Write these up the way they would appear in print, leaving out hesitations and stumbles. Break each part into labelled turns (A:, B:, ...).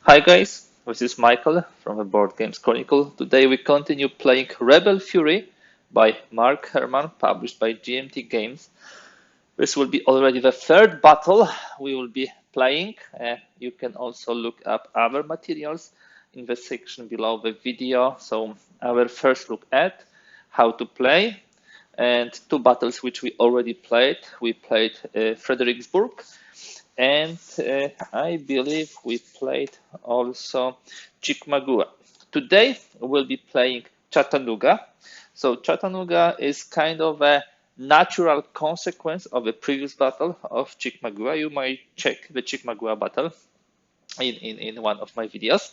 A: Hi guys, this is Michael from the Board Games Chronicle. Today we continue playing Rebel Fury by Mark Herman, published by GMT Games. This will be already the third battle we will be playing. You can also look up other materials in the section below the video. So our first look at how to play and two battles which we already played. We played Fredericksburg, and I believe we played also Chickamauga. Today we'll be playing Chattanooga. So Chattanooga is kind of a natural consequence of the previous battle of Chickamauga. You might check the Chickamauga battle in one of my videos.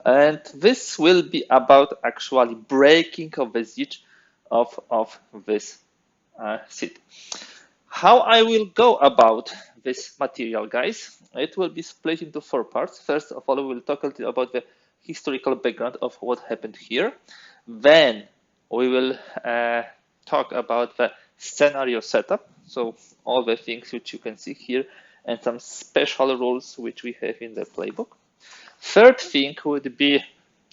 A: And this will be about actually breaking of the siege of this city. How I will go about this material, guys, it will be split into four parts. First of all, we will talk a little about the historical background of what happened here. Then we will talk about the scenario setup, so all the things which you can see here and some special rules which we have in the playbook. Third thing would be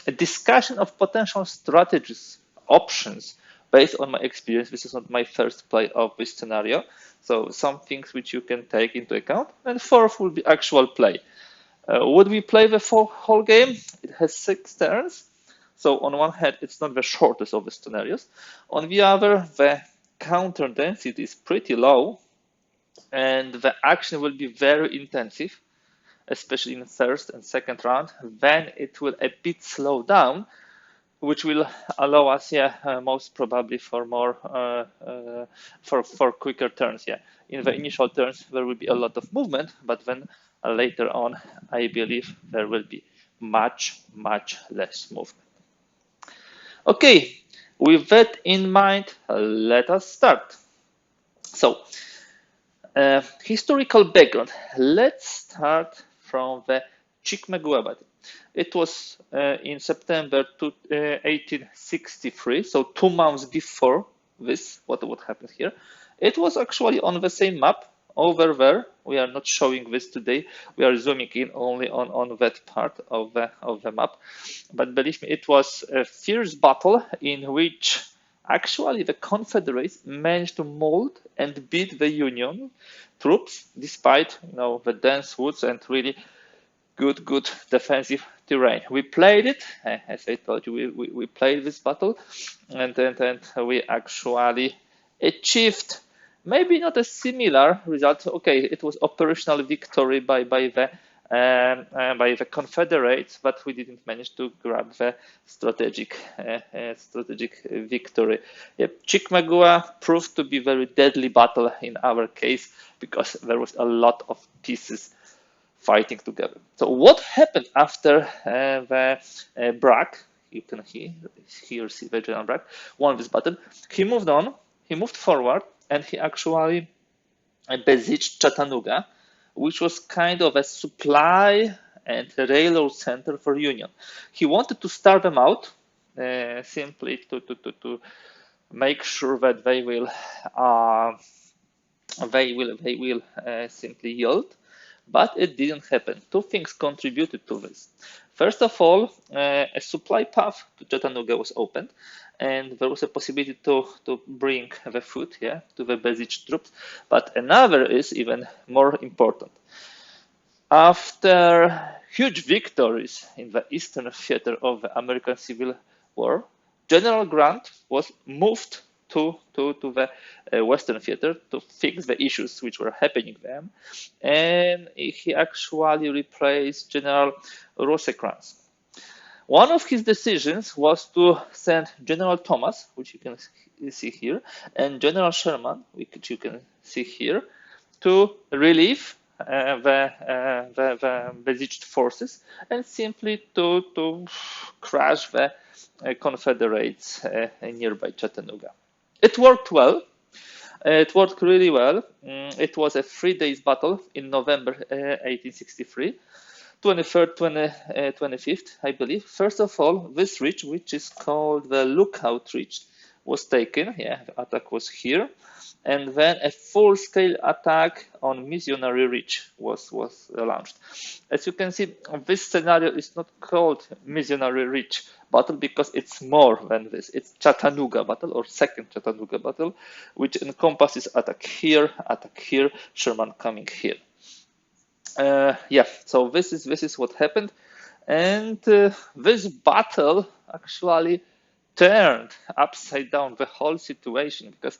A: a discussion of potential strategies, options, based on my experience. This is not my first play of this scenario, so some things which you can take into account. And fourth will be actual play. Would we play the whole game? It has 6 turns, so on one hand it's not the shortest of the scenarios. On the other, the counter density is pretty low and the action will be very intensive, especially in the first and second round. Then it will a bit slow down, which will allow us, most probably for more for quicker turns. In the initial turns there will be a lot of movement, but then later on I believe there will be much less movement. Okay, with that in mind, let us start. So historical background. Let's start from the Chickamauga battle. It was in September 1863, so 2 months before this, what happened here. It was actually on the same map over there. We are not showing this today. We are zooming in only on that part of the map. But believe me, it was a fierce battle in which actually the Confederates managed to mold and beat the Union troops despite the dense woods and really good defensive terrain. We played it, as I told you, we played this battle, and we actually achieved maybe not a similar result. Okay, it was operational victory by the Confederates, but we didn't manage to grab the strategic victory. Chickamauga proved to be a very deadly battle in our case because there was a lot of pieces fighting together. So what happened after the Bragg? You can here see the General Bragg won this battle. He moved on, he moved forward, and he actually besieged Chattanooga, which was kind of a supply and railroad center for Union. He wanted to starve them out, simply to make sure that they will simply yield. But it didn't happen. Two things contributed to this. First of all, a supply path to Chattanooga was opened, and there was a possibility to bring the food to the besieged troops. But another is even more important. After huge victories in the eastern theater of the American Civil War, General Grant was moved to the Western theater to fix the issues which were happening there, and he actually replaced General Rosecrans. One of his decisions was to send General Thomas, which you can see here, and General Sherman, which you can see here, to relieve the besieged forces and simply to crush the Confederates nearby Chattanooga. It worked well. It worked really well. It was a 3-day battle in November 1863, 23rd, 25th, I believe. First of all, this ridge, which is called the Lookout Ridge, was taken. Yeah, the attack was here. And then a full-scale attack on Missionary Ridge was launched. As you can see, this scenario is not called Missionary Ridge battle because it's more than this. It's Chattanooga battle, or second Chattanooga battle, which encompasses attack here, Sherman coming here. Yeah, so this is what happened, and this battle actually turned upside down the whole situation, because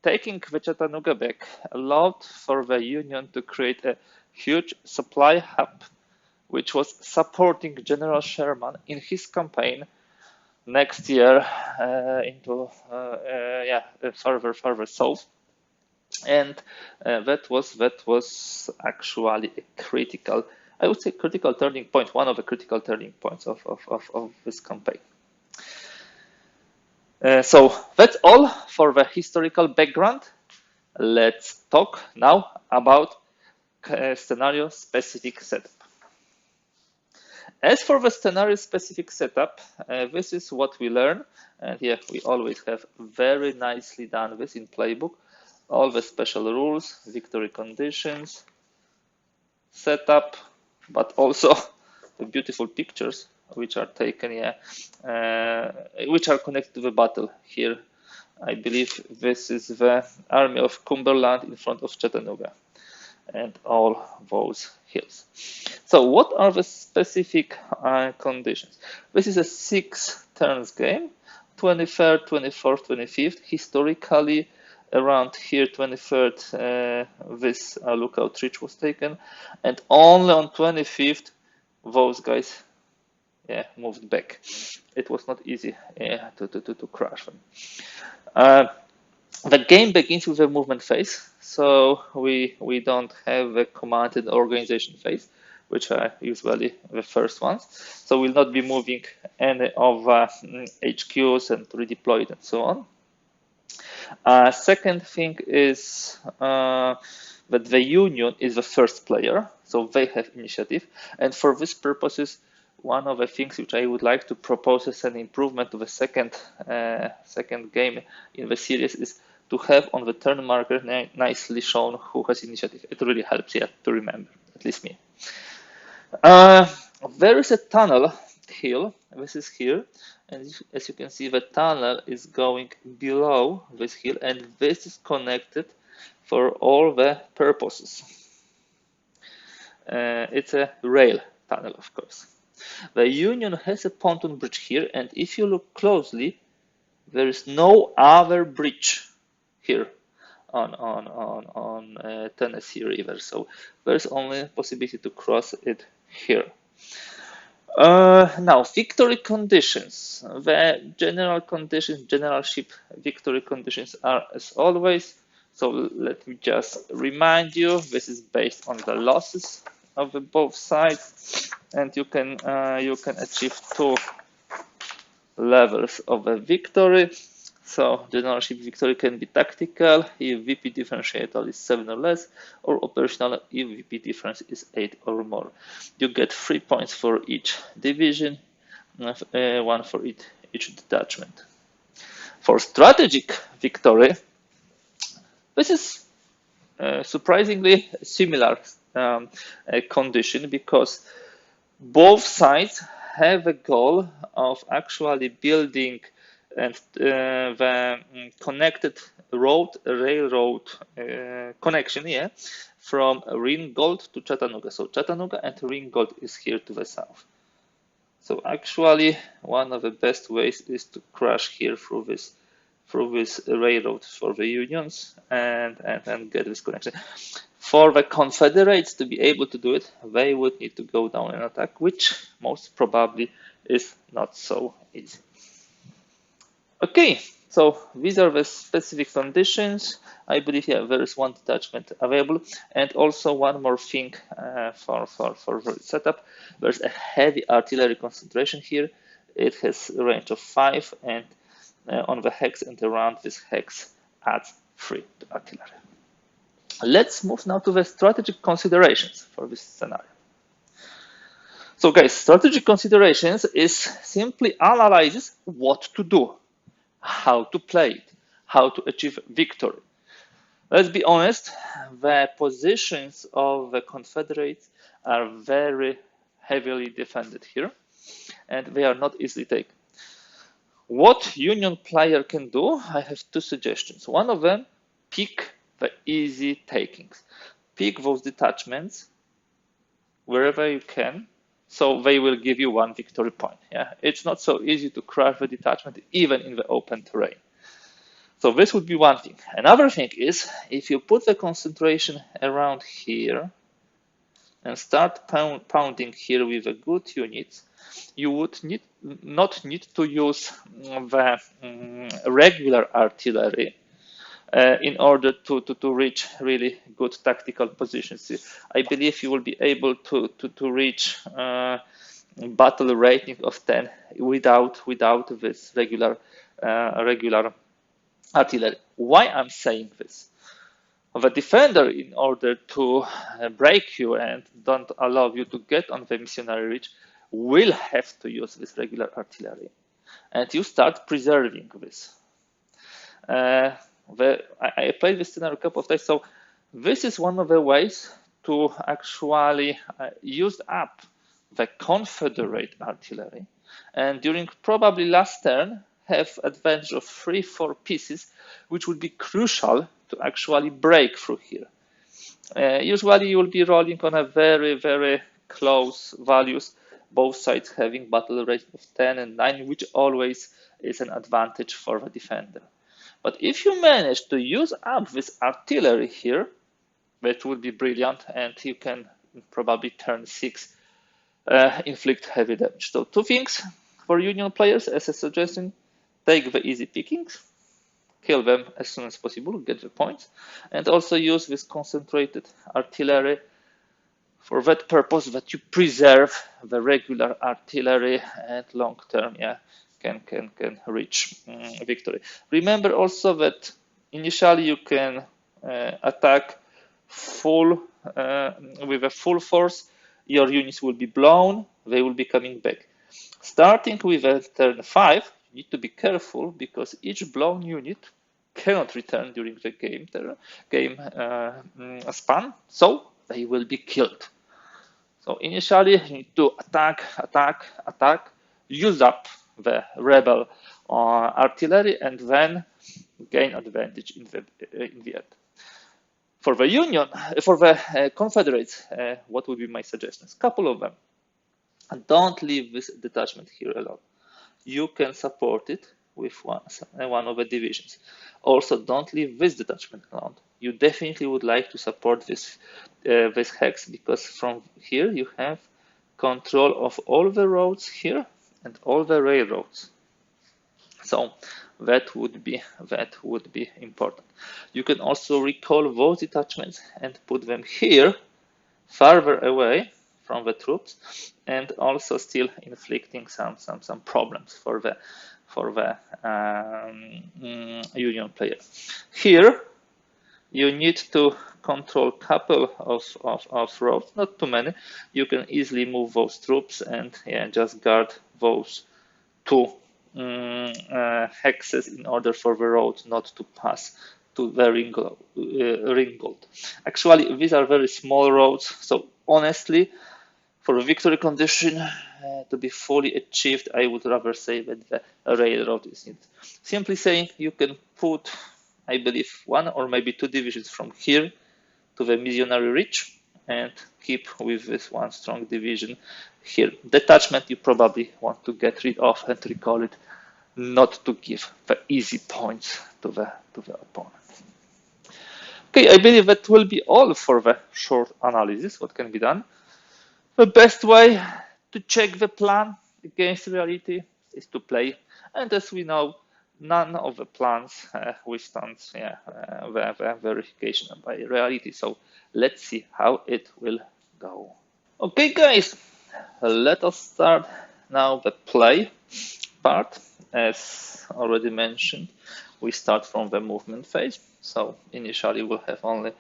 A: taking the Chattanooga back allowed for the Union to create a huge supply hub, which was supporting General Sherman in his campaign next year into further south. And that was actually a critical, I would say, critical turning point, one of the critical turning points of this campaign. So that's all for the historical background. Let's talk now about scenario-specific setup. As for the scenario-specific setup, this is what we learn, and here we always have very nicely done this in playbook. All the special rules, victory conditions, setup, but also the beautiful pictures which are taken here, which are connected to the battle. Here, I believe this is the army of Cumberland in front of Chattanooga and all those hills. So what are the specific conditions? This is a 6 turns game, 23rd, 24th, 25th. Historically, around here, 23rd, this lookout ridge was taken, and only on 25th, those guys moved back. It was not easy to crush them. The game begins with a movement phase, so we don't have a command and organization phase, which are usually the first ones. So we'll not be moving any of HQs and redeploy it and so on. Second thing is that the Union is the first player, so they have initiative, and for these purposes, one of the things which I would like to propose as an improvement to the second game in the series is to have on the turn marker nicely shown who has initiative. It really helps to remember, at least me. There is a tunnel hill. This is here, and as you can see, the tunnel is going below this hill, and this is connected for all the purposes. It's a rail tunnel, of course. The Union has a pontoon bridge here, and if you look closely, there is no other bridge here on Tennessee River, so there's only a possibility to cross it here. Now, victory conditions. The general conditions, generalship victory conditions are as always. So let me just remind you, this is based on the losses of both sides, and you can achieve 2 levels of a victory. So generalship victory can be tactical if VP differential is 7 or less, or operational if VP difference is 8 or more. You get 3 points for each division, 1 for each detachment. For strategic victory, this is surprisingly similar condition, because both sides have a goal of actually building and the connected railroad connection from Ringgold to Chattanooga. So Chattanooga and Ringgold is here to the south. So actually, one of the best ways is to crash here through this railroad for the Unions and get this connection. For the Confederates to be able to do it, they would need to go down and attack, which most probably is not so easy. Okay, so these are the specific conditions. I believe there is 1 detachment available, and also one more thing for the setup. There's a heavy artillery concentration here. It has a range of 5, and on the hex and around this hex adds 3 to artillery. Let's move now to the strategic considerations for this scenario. So guys, strategic considerations is simply analyzes what to do how to play it, how to achieve victory. Let's be honest, the positions of the Confederates are very heavily defended here, and they are not easily taken. What Union player can do, I have two suggestions. One of them, pick the easy takings. Pick those detachments wherever you can, so they will give you one victory point. Yeah, it's not so easy to crush the detachment even in the open terrain. So this would be one thing. Another thing is, if you put the concentration around here and start pounding here with the good units, you would not need to use the regular artillery in order to reach really good tactical positions. I believe you will be able to reach battle rating of 10 without this regular artillery. Why I'm saying this? The defender, in order to break you and don't allow you to get on the missionary ridge, will have to use this regular artillery, and you start preserving this. I played this scenario a couple of times, so this is one of the ways to actually use up the Confederate artillery, and during probably last turn have advantage of 3-4 pieces, which would be crucial to actually break through here. Usually you will be rolling on a very close values, both sides having battle rate of 10 and 9, which always is an advantage for the defender. But if you manage to use up this artillery here, that would be brilliant, and you can probably turn 6 inflict heavy damage. So two things for Union players as a suggestion: take the easy pickings, kill them as soon as possible, get the points, and also use this concentrated artillery for that purpose, that you preserve the regular artillery and long term, can reach victory. Remember also that initially you can attack full with a full force. Your units will be blown, they will be coming back. Starting with a turn 5, you need to be careful, because each blown unit cannot return during the game span, so they will be killed. So initially you need to attack, use up the rebel artillery, and then gain advantage in the end. For the Union, for the Confederates, what would be my suggestions? Couple of them. Don't leave this detachment here alone. You can support it with one of the divisions. Also, don't leave this detachment alone. You definitely would like to support this hex, because from here you have control of all the roads here and all the railroads. So that would be important. You can also recall those detachments and put them here, farther away from the troops, and also still inflicting some problems for the Union player. Here you need to control a couple of roads, not too many. You can easily move those troops and just guard those two hexes in order for the road not to pass to the Ringgold. Actually, these are very small roads, so honestly, for a victory condition to be fully achieved, I would rather say that the railroad is needed. Simply saying, you can put, I believe, 1 or maybe 2 divisions from here to the missionary ridge and keep with this one strong division here. Detachment you probably want to get rid of and recall it, not to give the easy points to the opponent. Okay, I believe that will be all for the short analysis, what can be done. The best way to check the plan against reality is to play, and as we know, none of the plans withstands the verification by reality. So let's see how it will go. Okay, guys, let us start now the play part. As already mentioned, we start from the movement phase. So initially we'll have only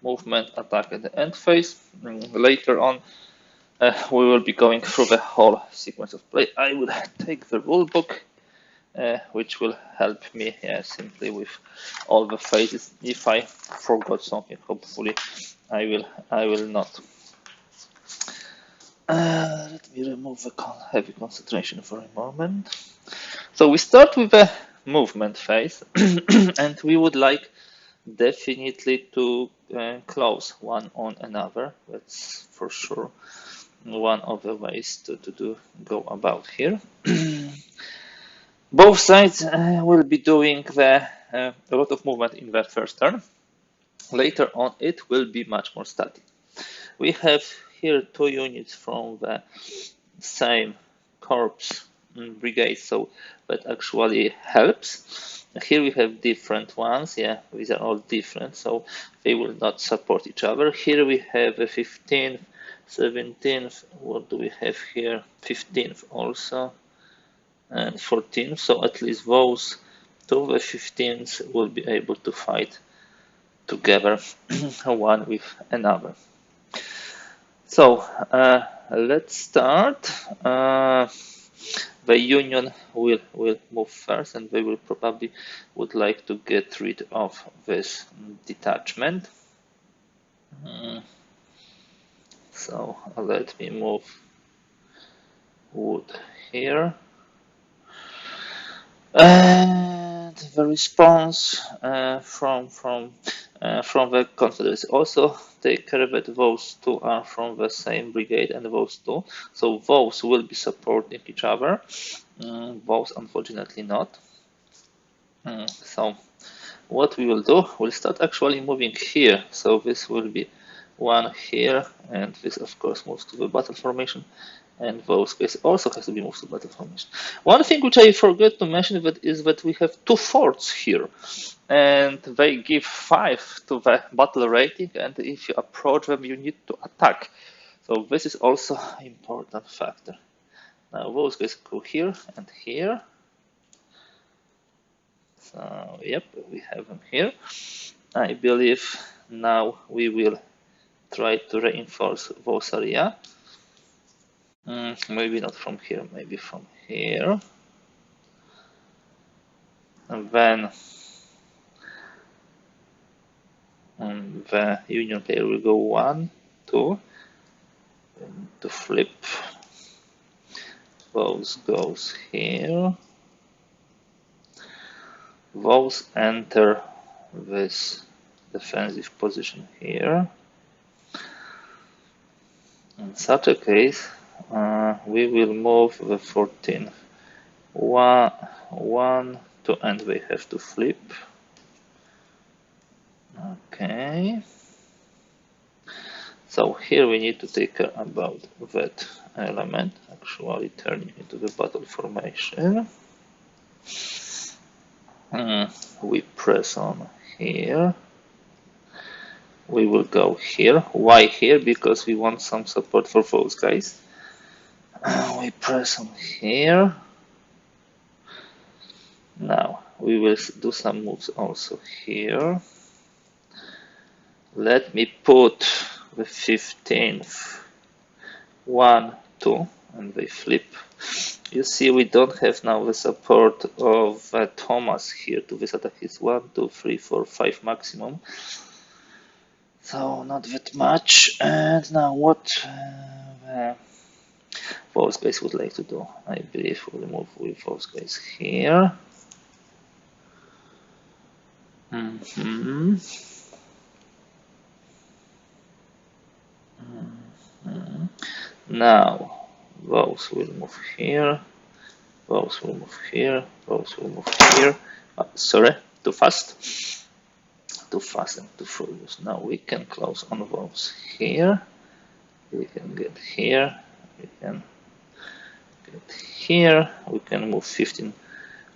A: movement, attack, and the end phase. Later on, we will be going through the whole sequence of play. I will take the rule book which will help me simply with all the phases. If I forgot something, hopefully I will not. Let me remove the heavy concentration for a moment. So we start with a movement phase, and we would like definitely to close one on another. That's for sure one of the ways to go about here. Both sides will be doing a lot of movement in the first turn. Later on, it will be much more static. We have here two units from the same corps brigade, so that actually helps. Here we have different ones. Yeah, these are all different, so they will not support each other. Here we have a 15th, 17th. What do we have here? 15th also, and 14th. So at least those two, the 15th, will be able to fight together, one with another. So let's start. The Union will move first, and they will probably would like to get rid of this detachment. So let me move wood here. And the response from the Confederacy also take care that those two are from the same brigade and those two, so those will be supporting each other. Those unfortunately not. So what we will do, we'll start actually moving here. So this will be one here, and this of course moves to the battle formation, and those guys also has to be moved to battle formation. One thing which I forgot to mention is that we have two forts here, and they give 5 to the battle rating, and if you approach them you need to attack. So this is also an important factor. Now those guys go here and here. So yep, we have them here. I believe now we will try to reinforce those area. Maybe not from here, maybe from here. And then the Union player will go 1, 2, and to flip. Those goes here. Those enter this defensive position here. In such a case, we will move the 14th 1, 2, and they have to flip. Okay. So here we need to take care about that element, actually turning into the battle formation. We press on here. We will go here. Why here? Because we want some support for those guys. We press on here. Now we will do some moves also here. Let me put the 15th 1, 2, and they flip. You see, we don't have now the support of Thomas here to this attack. It's 1, 2, 3, 4, 5 maximum. So not that much. And now what those guys would like to do? I believe we'll move with those guys here. Now those will move here. Those will move here. Those will move here. Sorry, too fast. Too fast and too furious. Now we can close on those here. We can get here. We can get here. We can move 15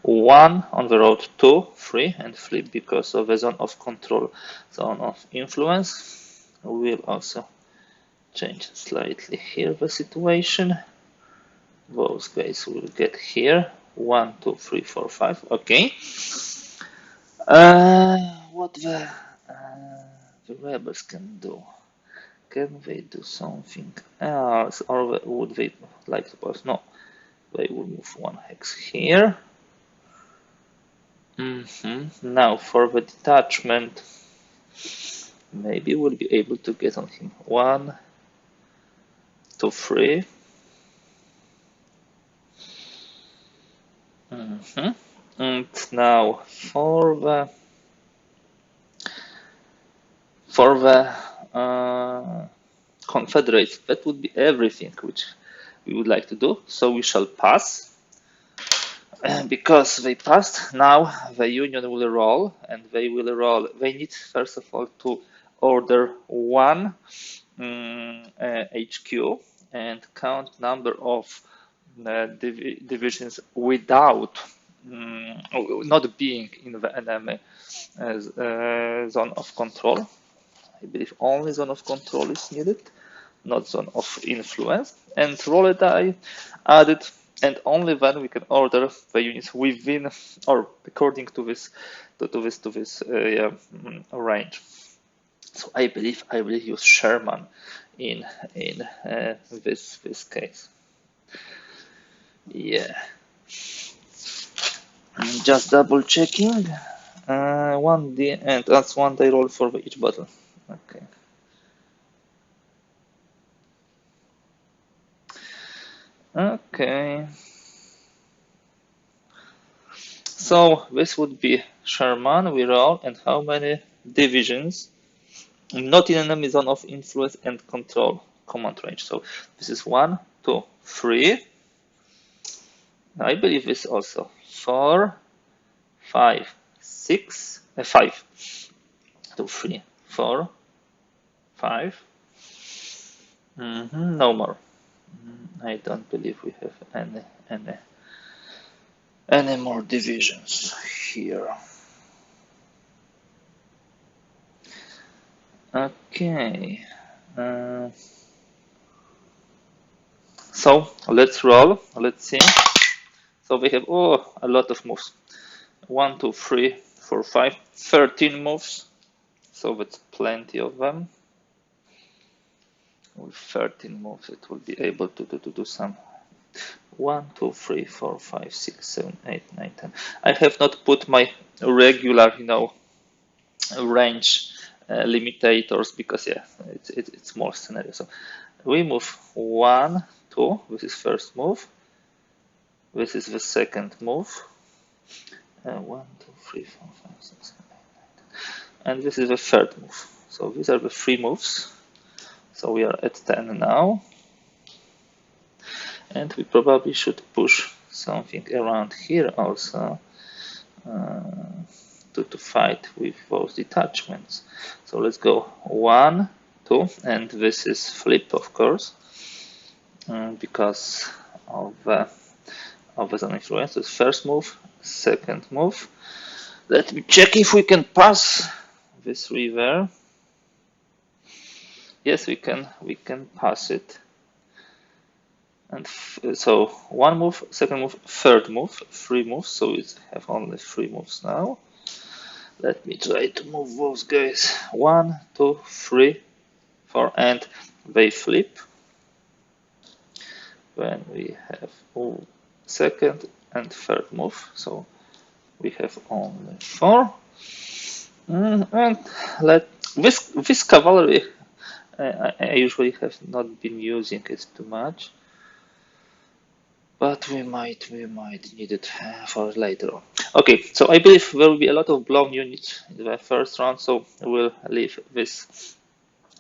A: 1 on the road 2, 3, and flip because of the zone of control, zone of influence. We will also change slightly here the situation. Those guys will get here 1, 2, 3, 4, 5. Okay. What the rebels can do? Can they do something else, or would they like to pass? No, they will move 1 hex here. Now for the detachment, maybe we'll be able to get on him 1, 2, 3. And now for the Confederates, that would be everything which we would like to do. So we shall pass. Because they passed, now the Union will roll, and they will roll. They need first of all to order one HQ and count number of divisions without not being in the enemy zone of control. I believe only zone of control is needed, not zone of influence. And roll a die added, and only then we can order the units within or according to this range. So I believe use Sherman in this case. Yeah. Just double checking. 1D, and that's 1 die roll for each battle. Okay. Okay. So this would be Sherman, we roll, and how many divisions? Not in enemy zone of influence and control command range. So this is 1, 2, 3. I believe this also 4, 5, 6, 5, 2, 3, 4, 5. No more. I don't believe we have any more divisions here. Okay. So let's roll. Let's see. So we have a lot of moves. 1, 2, 3, 4, 5, 13 moves. So that's plenty of them. With 13 moves, it will be able to do some. 1, 2, 3, 4, 5, 6, 7, 8, 9, 10. I have not put my regular, range limitators because it's more scenario. So we move 1, 2. This is first move. This is the second move. 1, 2, 3, 4, 5, 6, 7, 8, 9, 10. And this is the third move. So these are the 3 moves. So we are at 10 now. And we probably should push something around here also to fight with those detachments. So let's go 1, 2, and this is flip, of course, because of the zone influence. So first move, second move. Let me check if we can pass this river. Yes, we can pass it. And so 1 move, second move, third move, 3 moves. So we have only 3 moves now. Let me try to move those guys. 1, 2, 3, 4, and they flip. Then we have second and third move. So we have only 4. And this cavalry, I usually have not been using it too much, but we might need it for later on. Okay, so I believe there will be a lot of blown units in the first round, so we'll leave this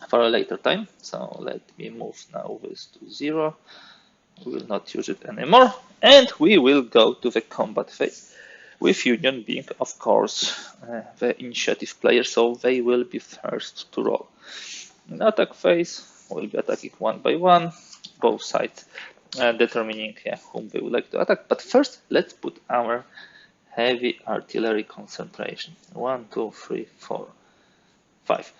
A: for a later time. So let me move now this to 0. We will not use it anymore, and we will go to the combat phase, with Union being, of course, the initiative player, so they will be first to roll. In attack phase, we'll be attacking one by one, both sides determining whom they would like to attack. But first, let's put our heavy artillery concentration. 1, 2, 3, 4, 5.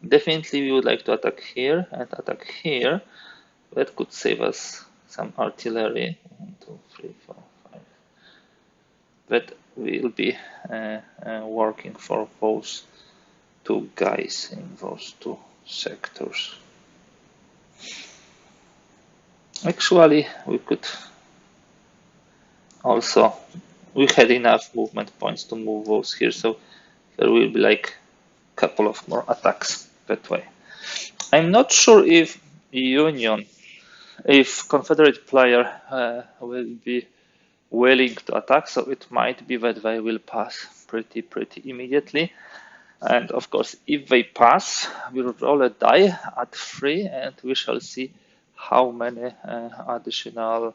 A: Definitely, we would like to attack here and attack here. That could save us some artillery. 1, 2, 3, 4, 5. That will be working for those 2 guys in those 2 sectors. Actually, we could also we had enough movement points to move those here, so there will be like a couple of more attacks that way. I'm not sure if Union, if Confederate player will be willing to attack, so it might be that they will pass pretty immediately. And of course, if they pass, we'll roll a die at 3, and we shall see how many additional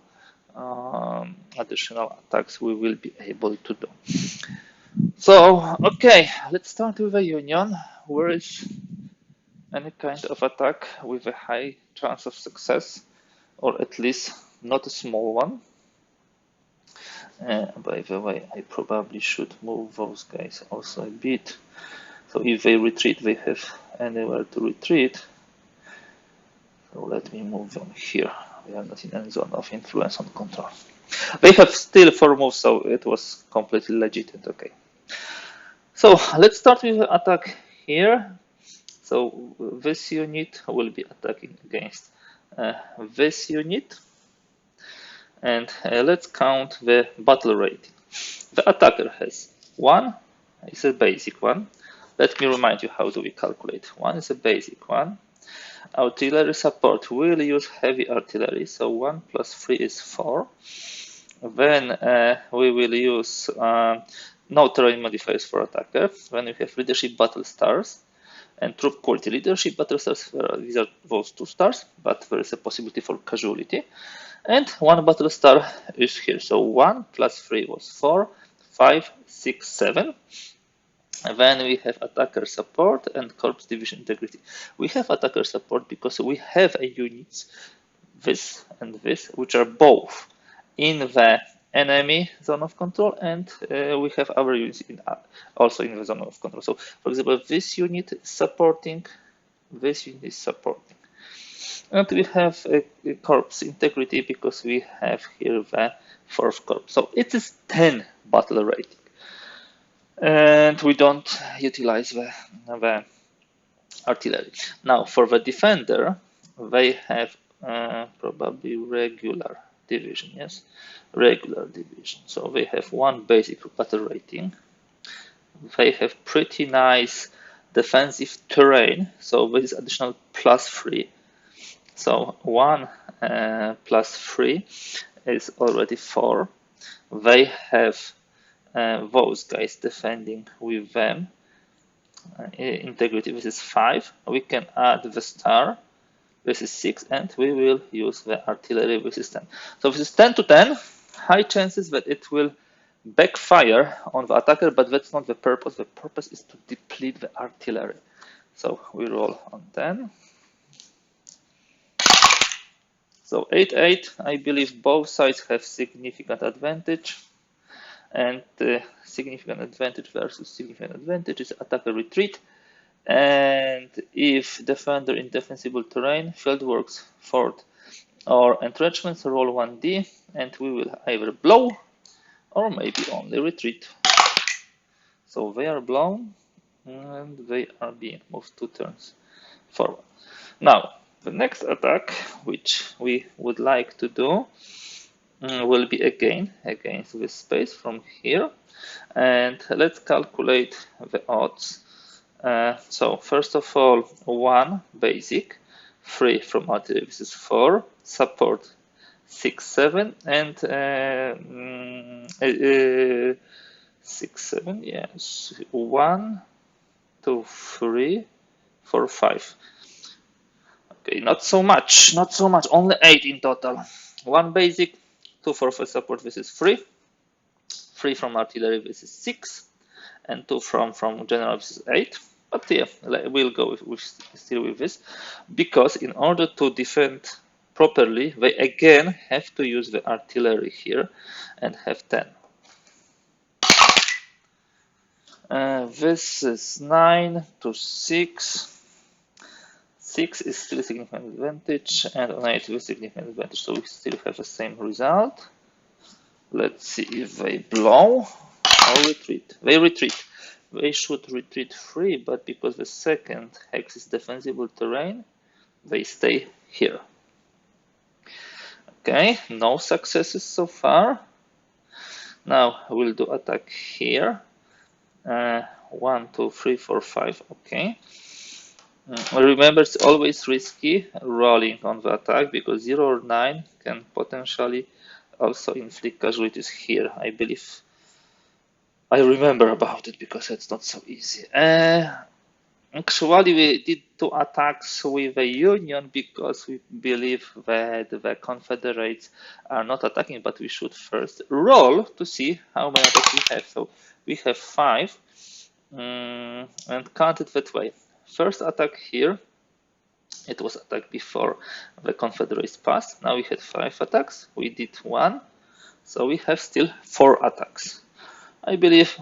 A: attacks we will be able to do. So, okay, let's start with a union. Where is any kind of attack with a high chance of success, or at least not a small one? By the way, I probably should move those guys also a bit. So if they retreat, they have anywhere to retreat. So let me move them here. We are not in any zone of influence and control. They have still 4 moves, so it was completely legit and okay. So let's start with the attack here. So this unit will be attacking against this unit. And let's count the battle rating. The attacker has 1, it's a basic one. Let me remind you, how do we calculate? 1 is a basic one. Artillery support will use heavy artillery, so 1 plus 3 is 4. Then we will use no terrain modifiers for attacker. Then we have leadership battle stars and troop quality. Leadership battle stars, these are those 2 stars, but there is a possibility for casualty. And 1 battle star is here. So 1 plus 3 was 4, 5, 6, 7. And then we have attacker support and corps division integrity. We have attacker support because we have a units, this and this, which are both in the enemy zone of control, and we have our units also in the zone of control. So, for example, this unit is supporting, this unit is supporting. And we have a corps integrity because we have here the 4th corps. So it is 10 battle rating. And we don't utilize the artillery. Now for the defender, they have probably regular division, yes? Regular division. So they have 1 basic battle rating. They have pretty nice defensive terrain, so this is additional +3. So 1 plus 3 is already 4. They have those guys defending with them. Integrity, this is 5. We can add the star, this is 6, and we will use the artillery, this is 10. So this is 10 to 10. High chances that it will backfire on the attacker, but that's not the purpose. The purpose is to deplete the artillery. So we roll on 10. So 8-8, I believe both sides have significant advantage, and significant advantage versus significant advantage is attacker retreat. And if defender in defensible terrain, fieldworks, fort, or entrenchments, roll 1d, and we will either blow or maybe only retreat. So they are blown, and they are being moved 2 turns forward. Now, the next attack, which we would like to do, will be again against this space from here. And let's calculate the odds. So first of all, 1 basic, 3 from artillery, this is 4, support 6, 7, and 6, 7, yes, 1, 2, 3, 4, 5. Okay, not so much, only 8 in total. 1 basic, 2 for support, this is 3. 3 from artillery, this is 6. And 2 from general, this is 8. But yeah, we'll go still with this. Because in order to defend properly, they again have to use the artillery here and have 10. This is 9 to 6. 6 is still a significant advantage, and on 8 is significant advantage, so we still have the same result. Let's see if they blow or retreat. They retreat. They should retreat 3, but because the second hex is defensible terrain, they stay here. Okay, no successes so far. Now we'll do attack here. 1, 2, 3, 4, 5. Okay. Remember, it's always risky rolling on the attack because 0 or 9 can potentially also inflict casualties here. I believe I remember about it because it's not so easy. Actually, we did 2 attacks with the Union because we believe that the Confederates are not attacking, but we should first roll to see how many attacks we have. So we have 5 and count it that way. First attack here, it was attack before the Confederates passed. Now we had 5 attacks, we did 1, so we have still 4 attacks. I believe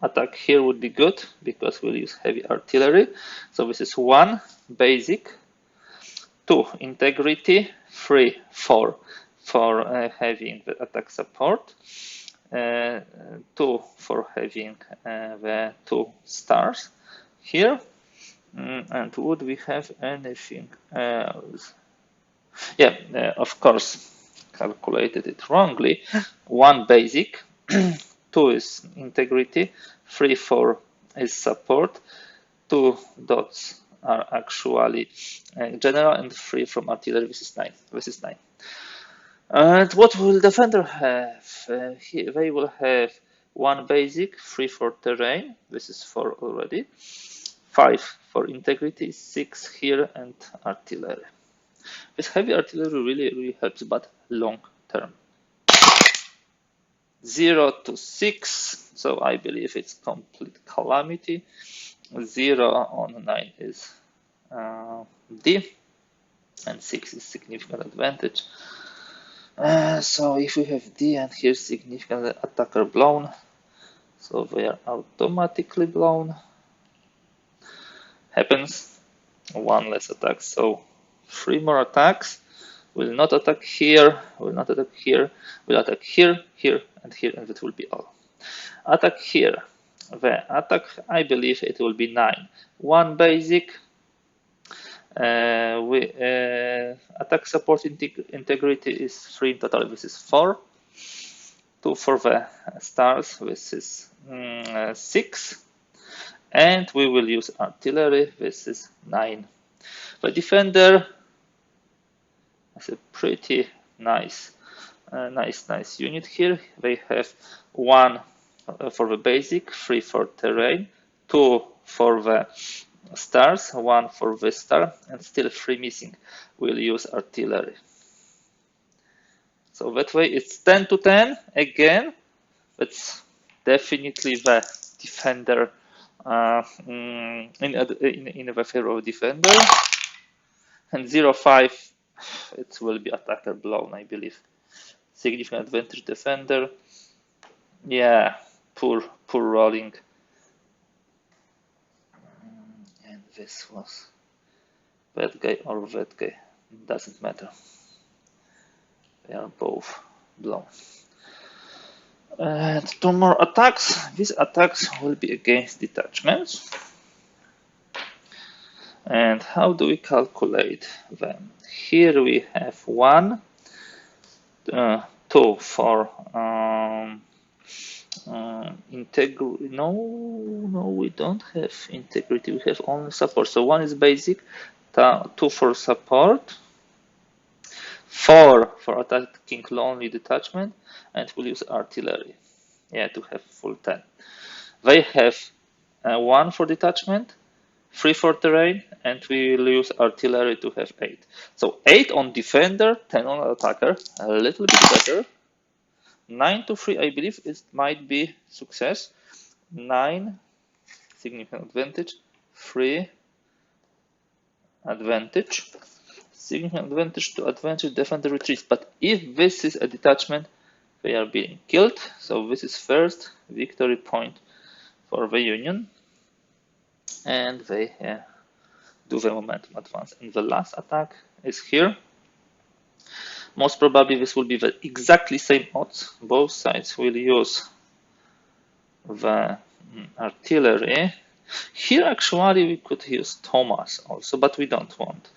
A: attack here would be good because we'll use heavy artillery. So this is 1 basic, 2 integrity, 3, 4 for having the attack support, 2 for having the 2 stars here. And would we have anything else? Yeah, of course, calculated it wrongly. 1 basic, 2 is integrity, 3, 4 is support, 2 dots are actually general, and 3 from artillery. This is 9. This is 9. And what will defender have? They will have 1 basic, 3 for terrain. This is 4 already. 5 for integrity, 6 here, and artillery. This heavy artillery really helps, but long term. 0 to 6, so I believe it's complete calamity. 0 on 9 is D, and 6 is significant advantage. So if we have D and here significant attacker blown, so they are automatically blown. Happens 1 less attack, so 3 more attacks. Will not attack here, will not attack here, will attack here, here, and here, and that will be all. Attack here. The attack, I believe it will be 9. 1 basic. Attack support integrity is 3 in total. This is 4. 2 for the stars. This is 6. And we will use artillery. This is 9. The defender is a pretty nice unit here. They have 1 for the basic, 3 for terrain, 2 for the stars, 1 for the star, and still 3 missing. We'll use artillery. So that way it's 10 to 10 again. That's definitely the defender in the favor of defender. And 0-5, it will be attacker blown, I believe. Significant advantage defender. Yeah, poor rolling. And this was that guy or that guy. Doesn't matter. They are both blown. And 2 more attacks. These attacks will be against detachments. And how do we calculate them? Here we have 1, 2 for integrity. No, we don't have integrity. We have only support. So 1 is basic, 2 for support, 4 for attacking lonely detachment, and we'll use artillery. Yeah, to have full 10. They have 1 for detachment, 3 for terrain, and we will use artillery to have 8. So 8 on defender, 10 on attacker, a little bit better. 9 to 3, I believe it might be success. 9, significant advantage. 3, advantage. Significant advantage to advantage defender retreats. But if this is a detachment, they are being killed. So this is first victory point for the Union. And they do the momentum advance. And the last attack is here. Most probably this will be the exactly same odds. Both sides will use the artillery. Here actually we could use Thomas also, but we don't want.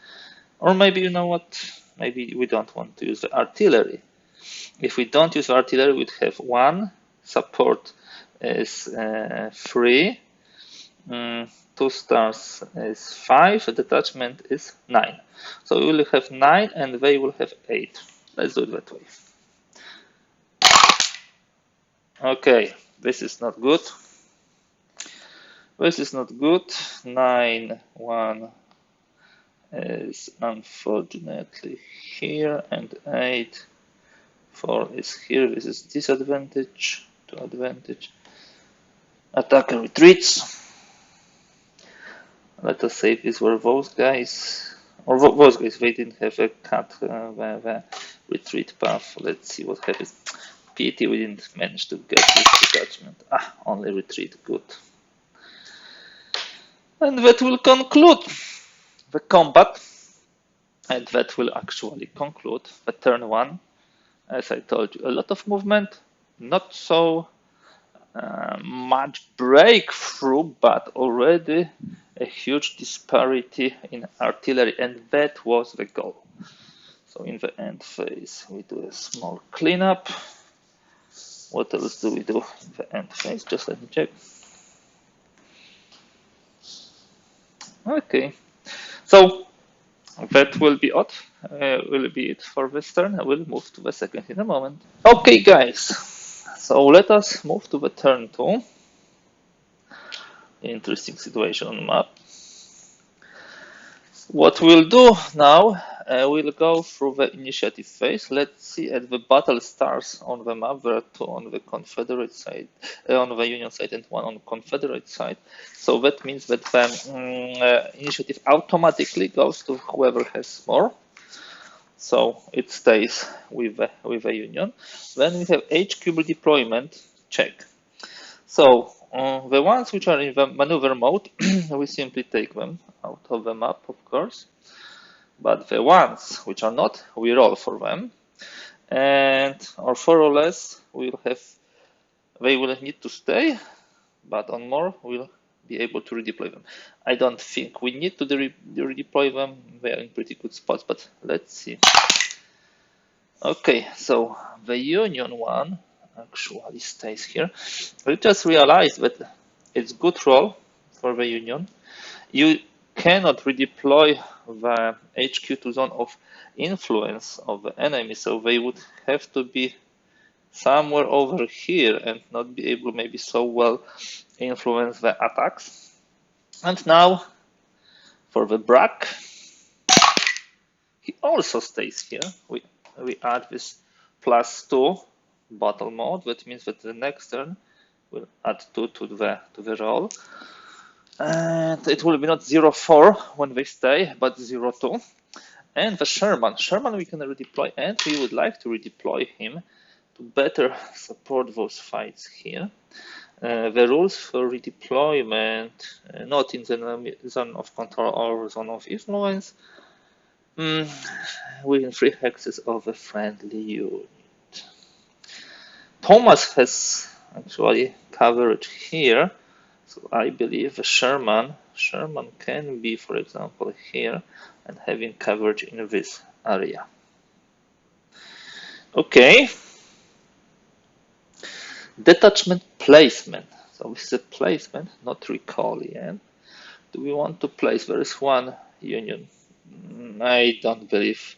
A: Or maybe, you know what, maybe we don't want to use the artillery. If we don't use artillery, we'd have 1, support is 3. 2 stars is 5. The detachment is 9. So we will have 9 and they will have 8. Let's do it that way. Okay, this is not good. This is not good. 9, 1 is unfortunately here, and 8, 4 is here. This is disadvantage to advantage. Attacker retreats. Let us say these were those guys, or those guys. They didn't have a cut the retreat path. Let's see what happens. Pity we didn't manage to get this detachment. Only retreat. Good. And that will conclude the combat, and that will actually conclude the turn 1. As I told you, a lot of movement, not so much breakthrough, but already a huge disparity in artillery, and that was the goal. So in the end phase, we do a small cleanup. What else do we do in the end phase? Just let me check. Okay, so that will be it. Will be it for this turn. I will move to the second in a moment. Okay, guys. So let us move to the turn 2. Interesting situation on the map. What we'll do now, we'll go through the initiative phase. Let's see at the battle stars on the map. There are 2 on the Confederate side, on the Union side, and 1 on the Confederate side. So that means that the initiative automatically goes to whoever has more. So it stays with the Union. Then we have HQ deployment, check. So the ones which are in the maneuver mode, we simply take them out of the map, of course. But the ones which are not, we roll for them. And or 4 or less, they will need to stay, but on more, we'll be able to redeploy them. I don't think we need to redeploy them. They are in pretty good spots, but let's see. Okay, so the Union one actually stays here. We just realized that it's good roll for the Union. You cannot redeploy the HQ to zone of influence of the enemy, so they would have to be somewhere over here and not be able maybe so well influence the attacks. And now for the Brack, he also stays here. We add this +2 battle mode. That means that the next turn will add 2 to the roll. And it will be not 0-4 when they stay, but 0-2. And the Sherman we can redeploy, and we would like to redeploy him to better support those fights here. The rules for redeployment, not in the zone of control or zone of influence, within 3 hexes of a friendly unit. Thomas has actually coverage here, so I believe the Sherman can be, for example, here and having coverage in this area. Okay. Detachment placement. So this is a placement, not recall yet. Do we want to place? There is one Union. I don't believe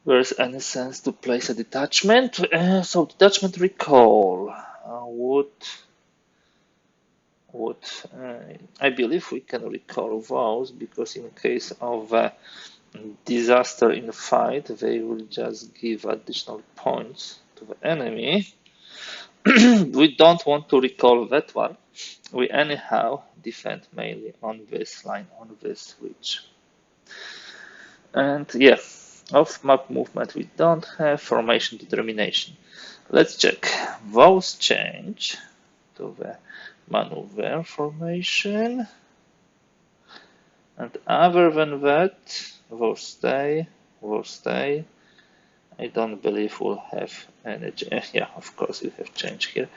A: there is any sense to place a detachment. So detachment recall would I believe we can recall those, because in case of a disaster in the fight, they will just give additional points to the enemy. We don't want to recall that one. We anyhow defend mainly on this line, on this ridge. And yeah, off-map movement we don't have. Formation determination. Let's check. Those change to the maneuver formation. And other than that, those stay. I don't believe we'll have any. Yeah, of course we have change here.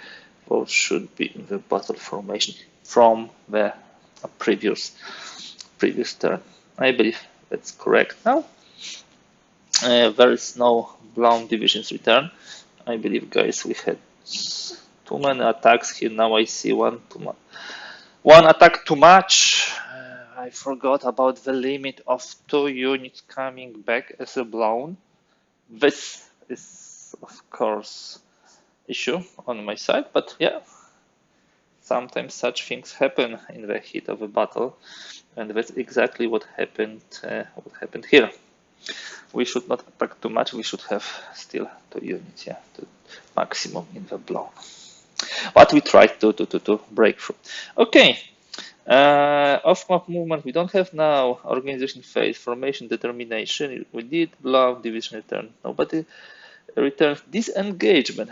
A: Those should be in the battle formation from the previous turn. I believe that's correct now. There is no blown divisions return. I believe, guys, we had Too many attacks here. Now I see one attack too much. I forgot about the limit of 2 units coming back as a blown. This is, of course, issue on my side, but yeah, sometimes such things happen in the heat of a battle, and that's exactly what happened. What happened here. We should not attack too much. We should have still 2 units, yeah, to maximum in the blow. But we tried to break through. Okay. Off-map movement, we don't have now. Organization phase, formation, determination. We did blow, division return. Nobody returns. Disengagement.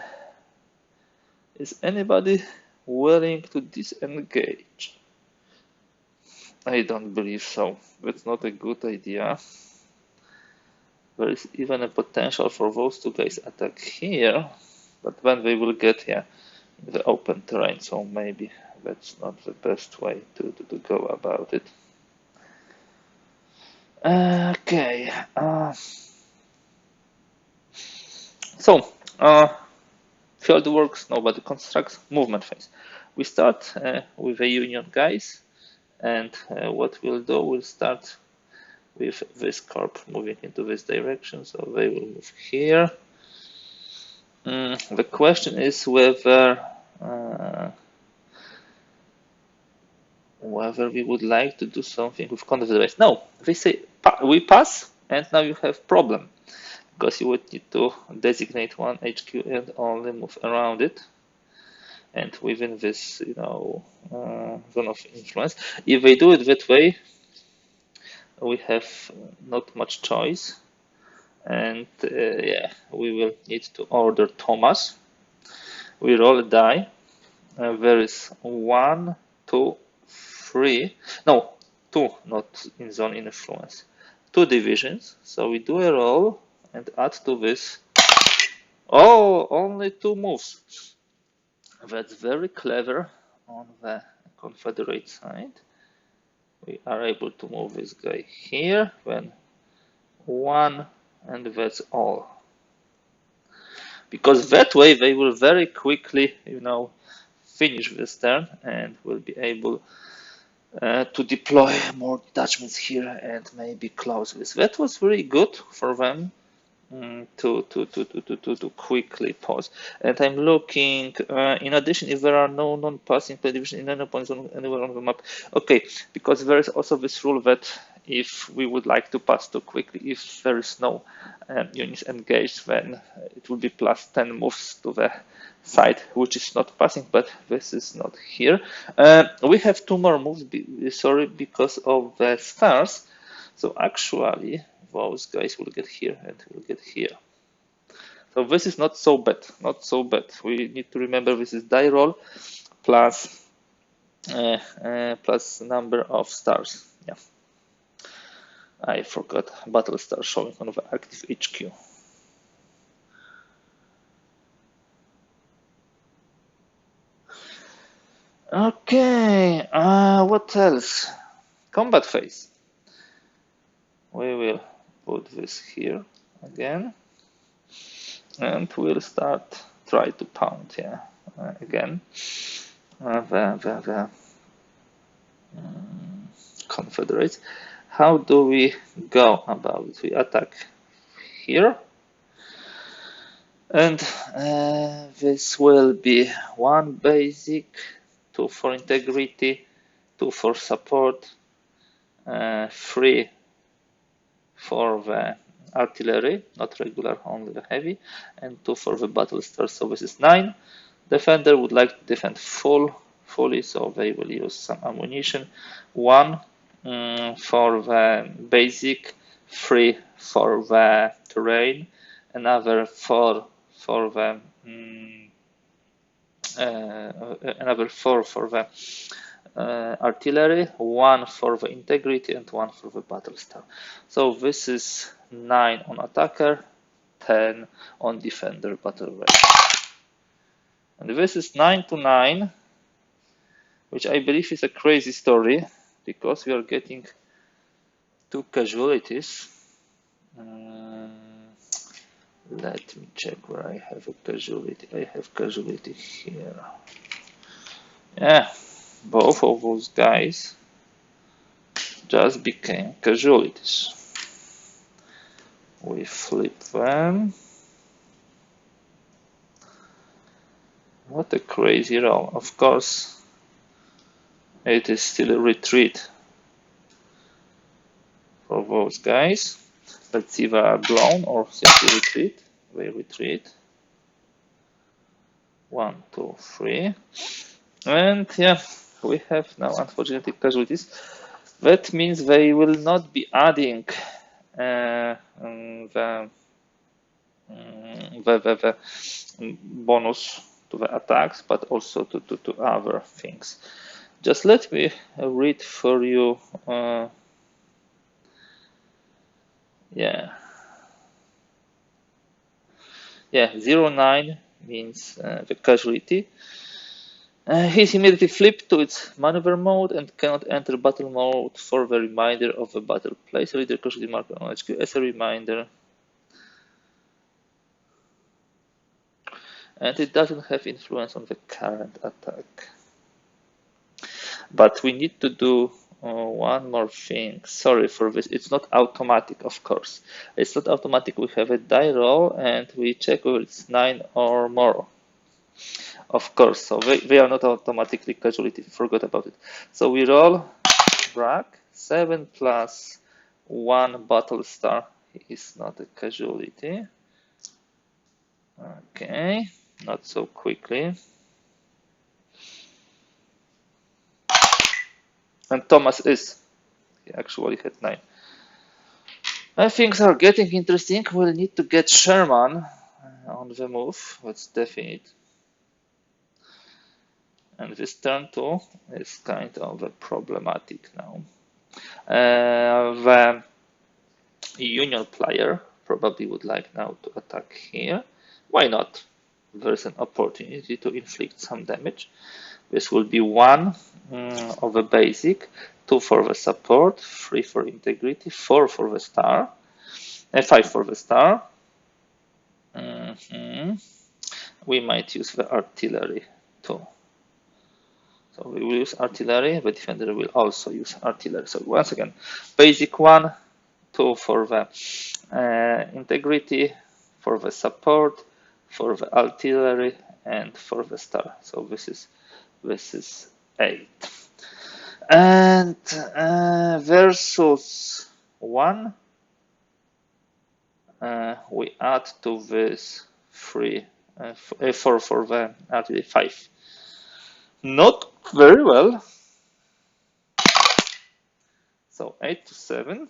A: Is anybody willing to disengage? I don't believe so. That's not a good idea. There is even a potential for those 2 guys attack here, but then they will get in the open terrain, so maybe that's not the best way to go about it. Okay. So, field works, nobody constructs, movement phase. We start with the union guys, and what we'll do, we'll start with this corp moving into this direction, so they will move here. The question is whether we would like to do something with confederation. No, they say we pass, and now you have problem, because you would need to designate one HQ and only move around it, and within this, zone of influence. If they do it that way, we have not much choice, and yeah, we will need to order Thomas. We roll a die. There is 1, 2, 3. No, 2, not in zone influence. 2 divisions. So we do a roll and add to this. Oh, only 2 moves. That's very clever on the Confederate side. We are able to move this guy here, then 1, and that's all. Because that way they will very quickly, finish this turn and will be able to deploy more detachments here and maybe close this. That was really good for them to quickly pause. And I'm looking, in addition, if there are no non-passing play division in any points anywhere on the map. Okay, because there is also this rule that if we would like to pass too quickly, if there is no units engaged, then it will be plus 10 moves to the side which is not passing, but this is not here. We have 2 more moves, because of the stars. So actually, those guys will get here and will get here. So this is not so bad, not so bad. We need to remember this is die roll plus number of stars. Yeah, I forgot battle star showing on the active HQ. Okay, what else? Combat phase. We will put this here again, and we'll try to pound, again. The Confederates. How do we go about it? We attack here, and this will be 1 basic, 2 for integrity, 2 for support, 3 for the artillery, not regular, only the heavy, and 2 for the battle stars. So this is 9. Defender would like to defend fully, so they will use some ammunition. 1 for the basic, 3 for the terrain, another 4 for the artillery, 1 for the integrity, and 1 for the battle star. So this is 9 on attacker, 10 on defender battle rate. And this is 9 to 9, which I believe is a crazy story, because we are getting 2 casualties. Let me check where I have a casualty. I have casualty here. Yeah, both of those guys just became casualties. We flip them. What a crazy roll. Of course, it is still a retreat for those guys. Let's see if they are blown or simply retreat. They retreat. 1, 2, 3. And yeah, we have now unfortunately casualties. That means they will not be adding the bonus to the attacks, but also to other things. Just let me read for you. Yeah, 09 means the casualty. He's immediately flipped to its maneuver mode and cannot enter battle mode for the remainder of the battle. Place a leader casualty marker on HQ as a reminder. And it doesn't have influence on the current attack. But we need to do one more thing. Sorry for this. It's not automatic, of course. It's not automatic. We have a die roll and we check whether it's 9 or more. Of course, so they are not automatically casualty. Forgot about it. So we roll brag 7 plus 1 battle star is not a casualty. Okay, not so quickly. And Thomas is. He actually had 9. Things are getting interesting. We'll need to get Sherman on the move. That's definite. And this turn 2 is kind of problematic now. The Union player probably would like now to attack here. Why not? There's an opportunity to inflict some damage. This will be 1 of the basic, 2 for the support, 3 for integrity, 4 for the star, and 5 for the star. We might use the artillery too. So we will use artillery, the defender will also use artillery. So once again, basic 1, 2 for the integrity, for the support, for the artillery, and for the star. So this is 8. And versus 1, we add to this 3, 4 for the artillery, 5. Not very well. So 8 to 7.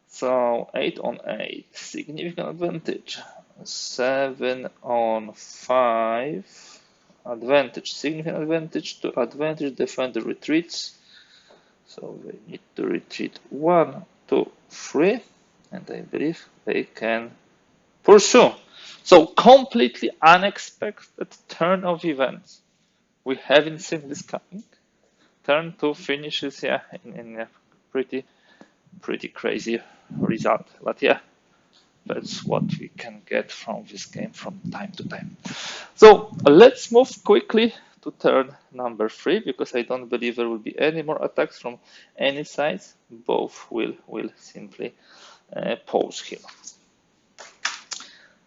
A: So 8 on 8, significant advantage. 7 on 5, advantage, significant advantage to advantage, defender retreats. So they need to retreat 1, 2, 3, and I believe they can pursue. So completely unexpected turn of events. We haven't seen this coming. Turn 2 finishes in a pretty crazy result. But yeah, that's what we can get from this game from time to time. So let's move quickly to turn number 3, because I don't believe there will be any more attacks from any sides. Both will simply pause here.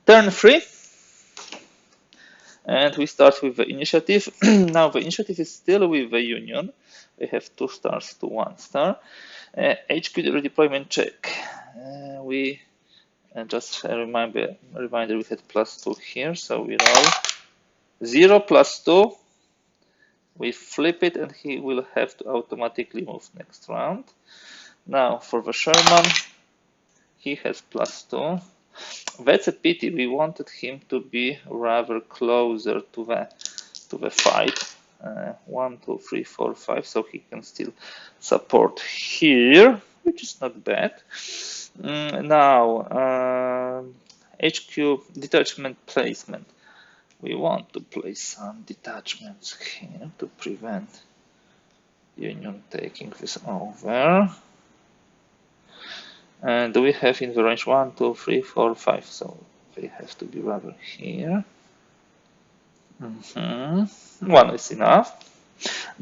A: Turn 3. And we start with the initiative. Now the initiative is still with the Union. They have 2 stars to 1 star. HQ redeployment check. We just a reminder we had +2 here, so we roll 0 + 2. We flip it and he will have to automatically move next round. Now for the Sherman, he has +2. That's a pity. We wanted him to be rather closer to the fight. 1, 2, 3, 4, 5, so he can still support here, which is not bad. Now, HQ detachment placement. We want to place some detachments here to prevent Union taking this over. And we have in the range 1, 2, 3, 4, 5. So they have to be rather here. One is enough.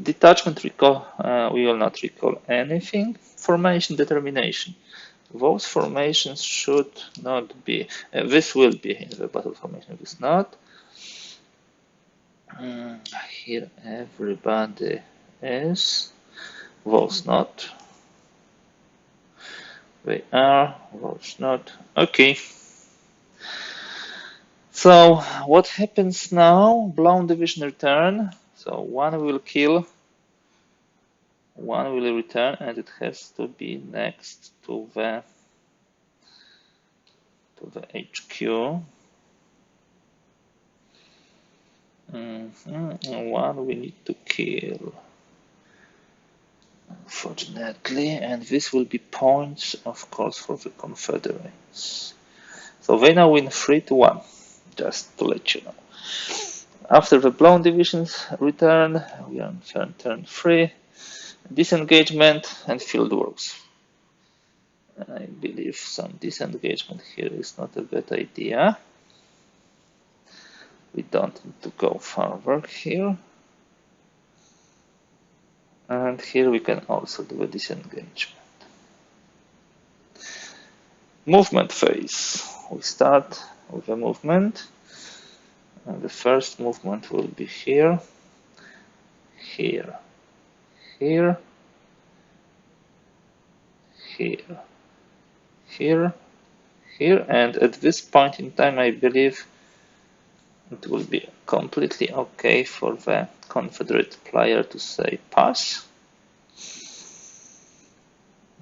A: Detachment recall, we will not recall anything. Formation determination. Those formations should not be. This will be in the battle formation. This not. Here everybody is. Those not. They are. Those not. Okay. So what happens now? Blown division return. So one will kill. One will return, and it has to be next to the HQ. And one we need to kill, unfortunately, and this will be points, of course, for the Confederates. So they now win 3-1, just to let you know. After the blown divisions return, we are on turn 3, disengagement and field works. I believe some disengagement here is not a bad idea. We don't need to go further here. And here we can also do a disengagement. Movement phase. We start with a movement. And the first movement will be here, here, here, here, here, here. And at this point in time, I believe it will be completely okay for the Confederate player to say pass.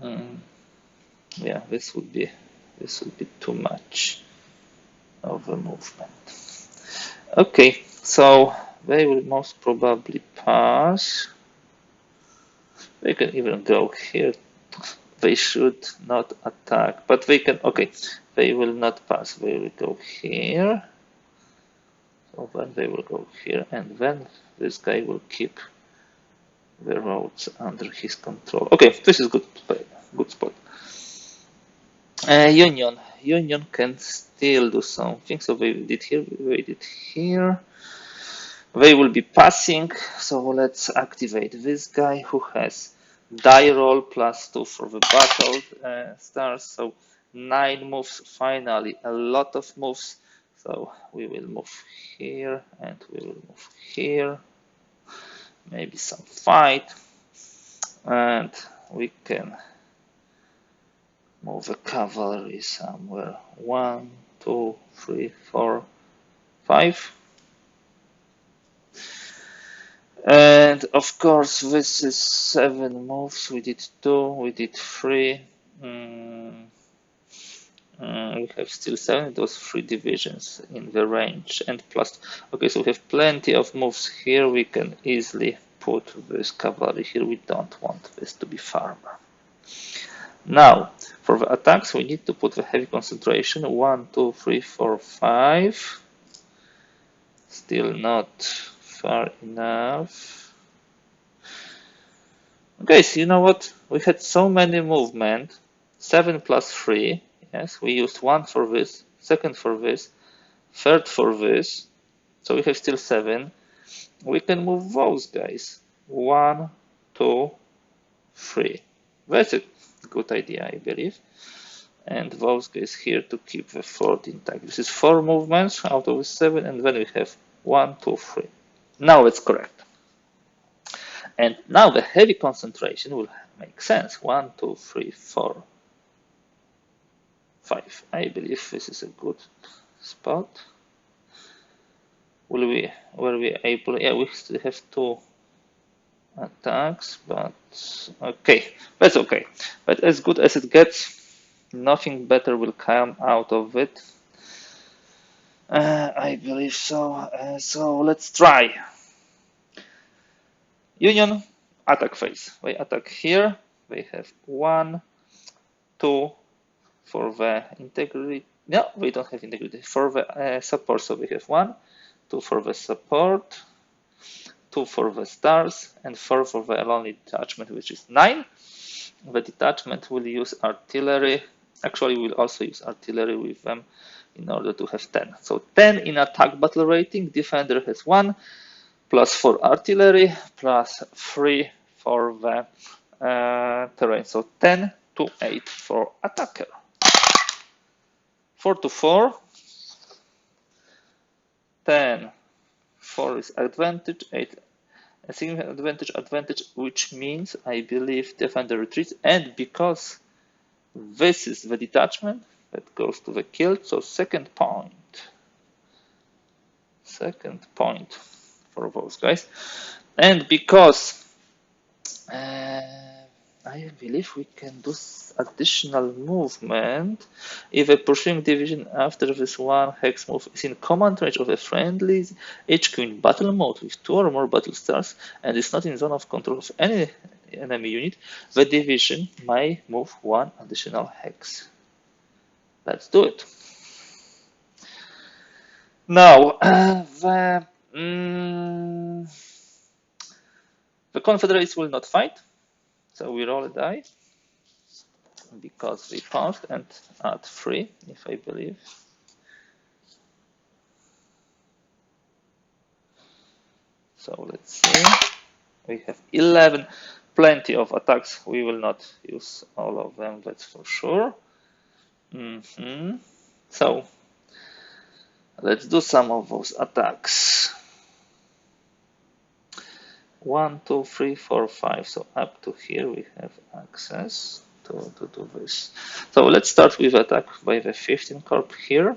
A: Yeah, this would be too much of a movement. Okay, so they will most probably pass. They can even go here. They should not attack, but they can. Okay, they will not pass. They will go here. So then they will go here, and then this guy will keep the roads under his control. Okay, this is good spot. Union can still do something. So they did here. They did here. They will be passing. So let's activate this guy who has die roll +2 for the battle stars. So 9 moves. Finally, a lot of moves. So we will move here and we will move here. Maybe some fight. And we can move the cavalry somewhere. 1, 2, 3, 4, 5. And of course, this is 7 moves. We did 2, we did 3. We have still 7. It was 3 divisions in the range and plus. Okay, so we have plenty of moves here. We can easily put this cavalry here. We don't want this to be farmer. Now, for the attacks, we need to put the heavy concentration. 1, 2, 3, 4, 5. Still not far enough. Okay, so you know what? We had so many movement. 7 plus 3. Yes, we used 1 for this, 2nd for this, 3rd for this. So we have still 7. We can move those guys. 1, 2, 3. That's a good idea, I believe. And those guys here to keep the fort intact. This is 4 movements out of 7, and then we have 1, 2, 3. Now it's correct. And now the heavy concentration will make sense. 1, 2, 3, 4, 5. I believe this is a good spot. Were we able? Yeah, we still have 2 attacks, but okay, that's okay. But as good as it gets, nothing better will come out of it. I believe so. So let's try. Union attack phase. They attack here. They have 1, 2 for the integrity. No, we don't have integrity. For the support, so we have 1, 2 for the support, 2 for the stars, and 4 for the lonely detachment, which is 9. The detachment will use artillery Actually, we'll also use artillery with them in order to have 10. So 10 in attack battle rating. Defender has 1, plus 4 artillery, plus 3 for the terrain. So 10 to 8 for attacker. 4 to 4. 10. 4 is advantage. 8 a significant advantage, which means I believe defender retreats. And because this is the detachment that goes to the kill, so second point. Second point for those guys. And because I believe we can do additional movement if a pursuing division after this one hex move is in command range of a friendly HQ in battle mode with 2 or more battle stars and is not in zone of control of any enemy unit, the division may move 1 additional hex. Let's do it. Now, the Confederates will not fight, so we roll a die because we paused and add 3, if I believe. So let's see. We have 11, plenty of attacks. We will not use all of them, that's for sure. So let's do some of those attacks. 1, 2, 3, 4, 5. So up to here we have access to do this. So let's start with attack by the 15 Corps here.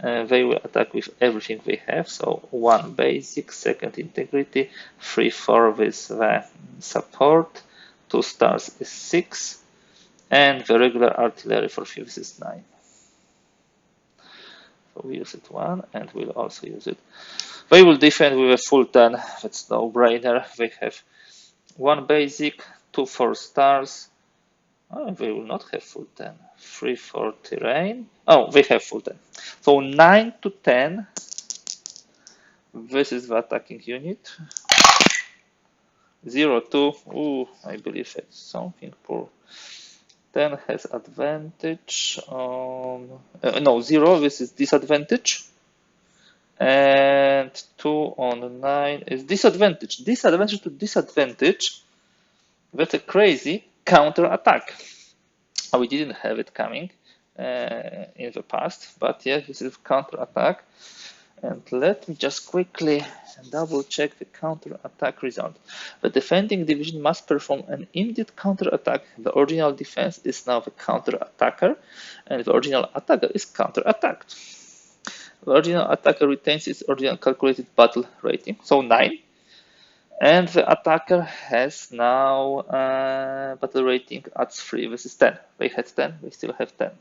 A: They will attack with everything they have. So 1 basic, 2nd integrity, 3, 4 with the support, 2 stars is 6, and the regular artillery for 5th is 9. So we use it 1, and we'll also use it. They will defend with a full 10. That's no brainer. They have 1 basic, 2 4 stars. Oh, they will not have full 10. 3 4 terrain. Oh, they have full 10. So 9 to 10. This is the attacking unit. 0 2. Ooh, I believe it's something poor. 10 has advantage on. No, 0. This is disadvantage. And 2 on 9 is disadvantage. Disadvantage to disadvantage. That's a crazy counter attack. We didn't have it coming in the past, but yes, this is counter attack. And let me just quickly double check the counter attack result. The defending division must perform an immediate counter attack. The original defense is now the counter attacker, and the original attacker is counter attacked. The original attacker retains its original calculated battle rating, so 9. And the attacker has now battle rating at 3. This is 10. They had 10, they still have 10.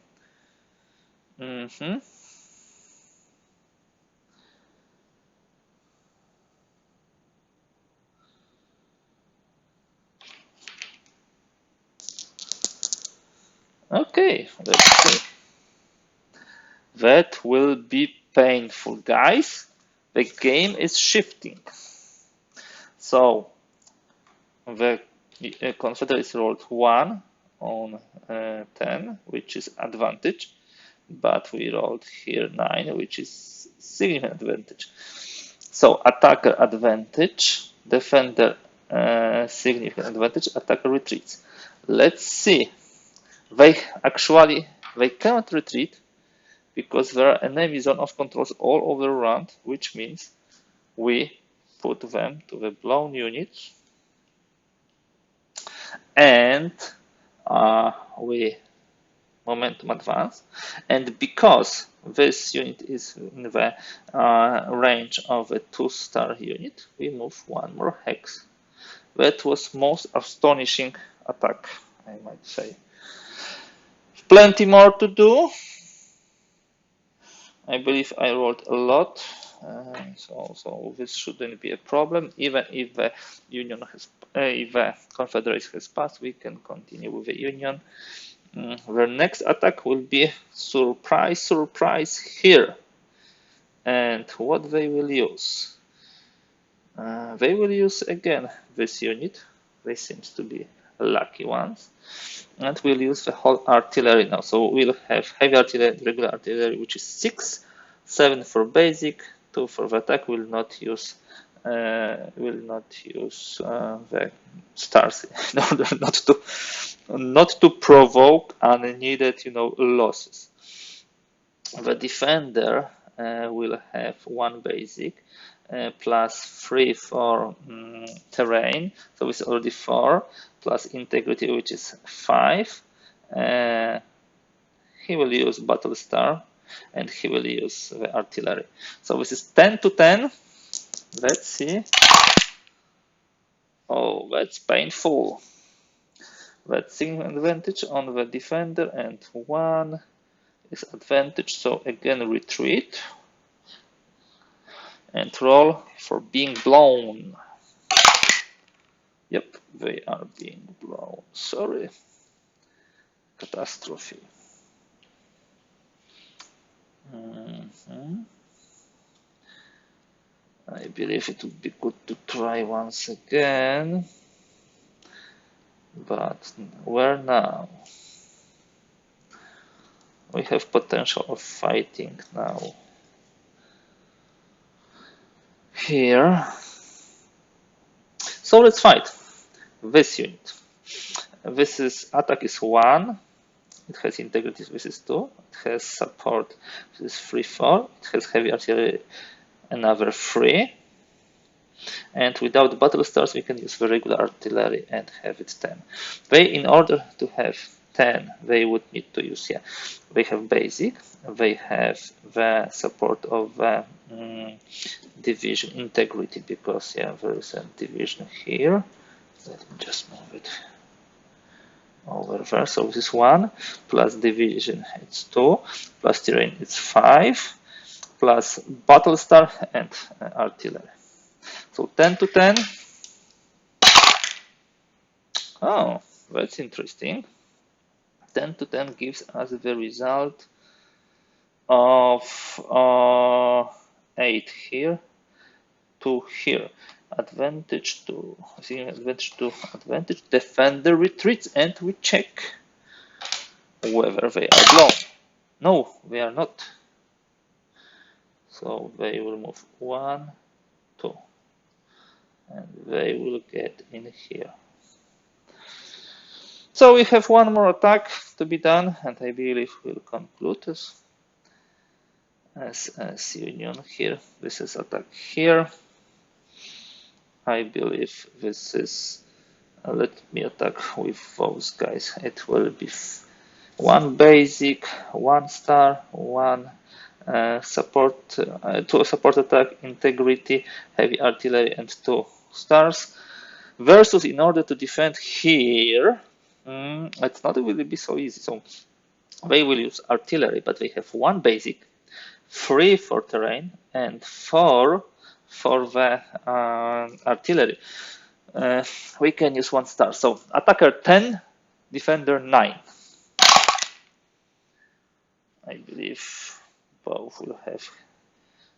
A: Okay, let's see. That will be painful, guys. The game is shifting. So the Confederates rolled 1 on 10, which is advantage, but we rolled here 9, which is significant advantage. So attacker advantage, defender significant advantage, attacker retreats. Let's see. They cannot retreat because there are enemy zone of controls all over around, which means we put them to the blown units and we momentum advance. And because this unit is in the range of a 2-star unit, we move 1 more hex. That was most astonishing attack, I might say. Plenty more to do. I believe I rolled a lot, so this shouldn't be a problem. Even if the Union has, if the Confederates has passed, we can continue with the Union. The next attack will be surprise here. And what they will use? They will use again this unit. They seems to be lucky ones. And we'll use the whole artillery now. So we'll have heavy artillery, regular artillery, which is 6, 7 for basic, 2 for the attack. We'll not use the stars in order not to provoke unneeded, losses. The defender will have 1 basic plus 3 for terrain, so it's already 4, plus integrity, which is 5. He will use battle star, and he will use the artillery. So this is 10 to 10. Let's see. Oh, that's painful. That's significant advantage on the defender, and 1 is advantage. So again, retreat and roll for being blown. Yep, they are being blown. Sorry. Catastrophe. I believe it would be good to try once again. But where now? We have potential of fighting now. Here. So let's fight this unit. This is attack is 1. It has integrity. This is 2. It has support. This is 3, 4. It has heavy artillery. Another 3. And without battle stars, we can use the regular artillery and have it 10. They, in order to have 10, they would need to use, they have basic, they have the support of the division integrity, because, there is a division here. Let me just move it over there. So this is 1, plus division, it's 2, plus terrain, it's 5, plus battle star and artillery. So 10 to 10. Oh, that's interesting. 10 to 10 gives us the result of 8 here, 2 here. Advantage to advantage. Defender retreats, and we check whether they are blown. No, they are not. So they will move 1, 2. And they will get in here. So we have 1 more attack to be done, and I believe we'll conclude as union here. This is attack here. I believe this is. Let me attack with those guys. It will be 1 basic, 1 star, 1 support, 2 support attack, integrity, heavy artillery, and 2 stars. Versus, in order to defend here, it's not really be so easy. So they will use artillery, but they have 1 basic, 3 for terrain, and 4 for the artillery. We can use 1 star. So attacker 10, defender 9. I believe both will have.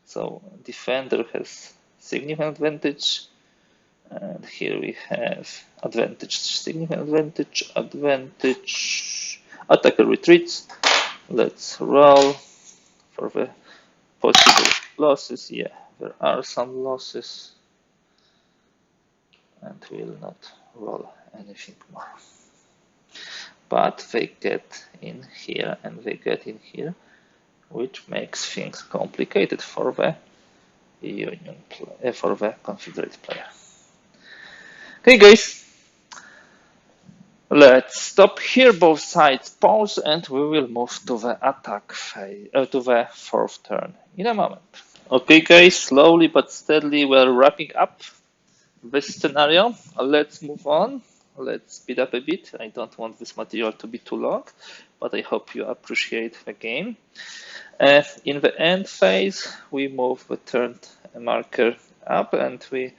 A: So defender has significant advantage, and here we have advantage, significant advantage. Attacker retreats. Let's roll for the possible losses. Yeah, there are some losses, and we'll not roll anything more. But they get in here and they get in here, which makes things complicated for the union for the confederate player. Okay, guys, let's stop here. Both sides pause, and we will move to the attack phase, to the 4th turn in a moment. Okay, guys, slowly but steadily we're wrapping up this scenario. Let's move on. Let's speed up a bit. I don't want this material to be too long, but I hope you appreciate the game. In the end phase, we move the turn marker up, and we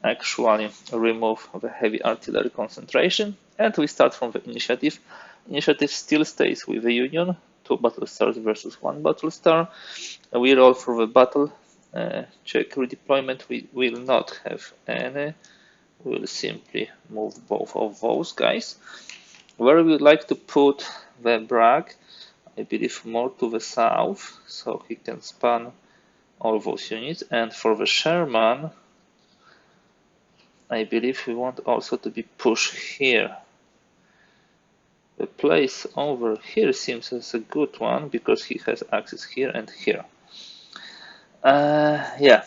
A: actually remove the heavy artillery concentration, and we start from the initiative. Initiative still stays with the union, 2 battle stars versus 1 battle star. We roll for the battle. Check redeployment. We will not have any we'll simply move both of those guys. Where we would like to put the Bragg, I believe more to the south, so he can span all those units. And for the Sherman, I believe we want also to be pushed here. The place over here seems as a good one because he has access here and here. Yeah.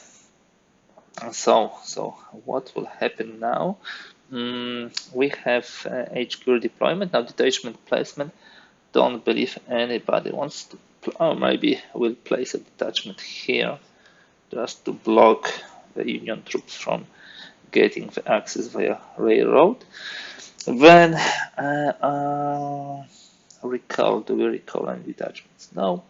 A: So what will happen now? We have HQ deployment now. Detachment placement. Don't believe anybody wants to. Oh, maybe we'll place a detachment here just to block the Union troops from getting the access via railroad. Then recall. Do we recall any detachments? No.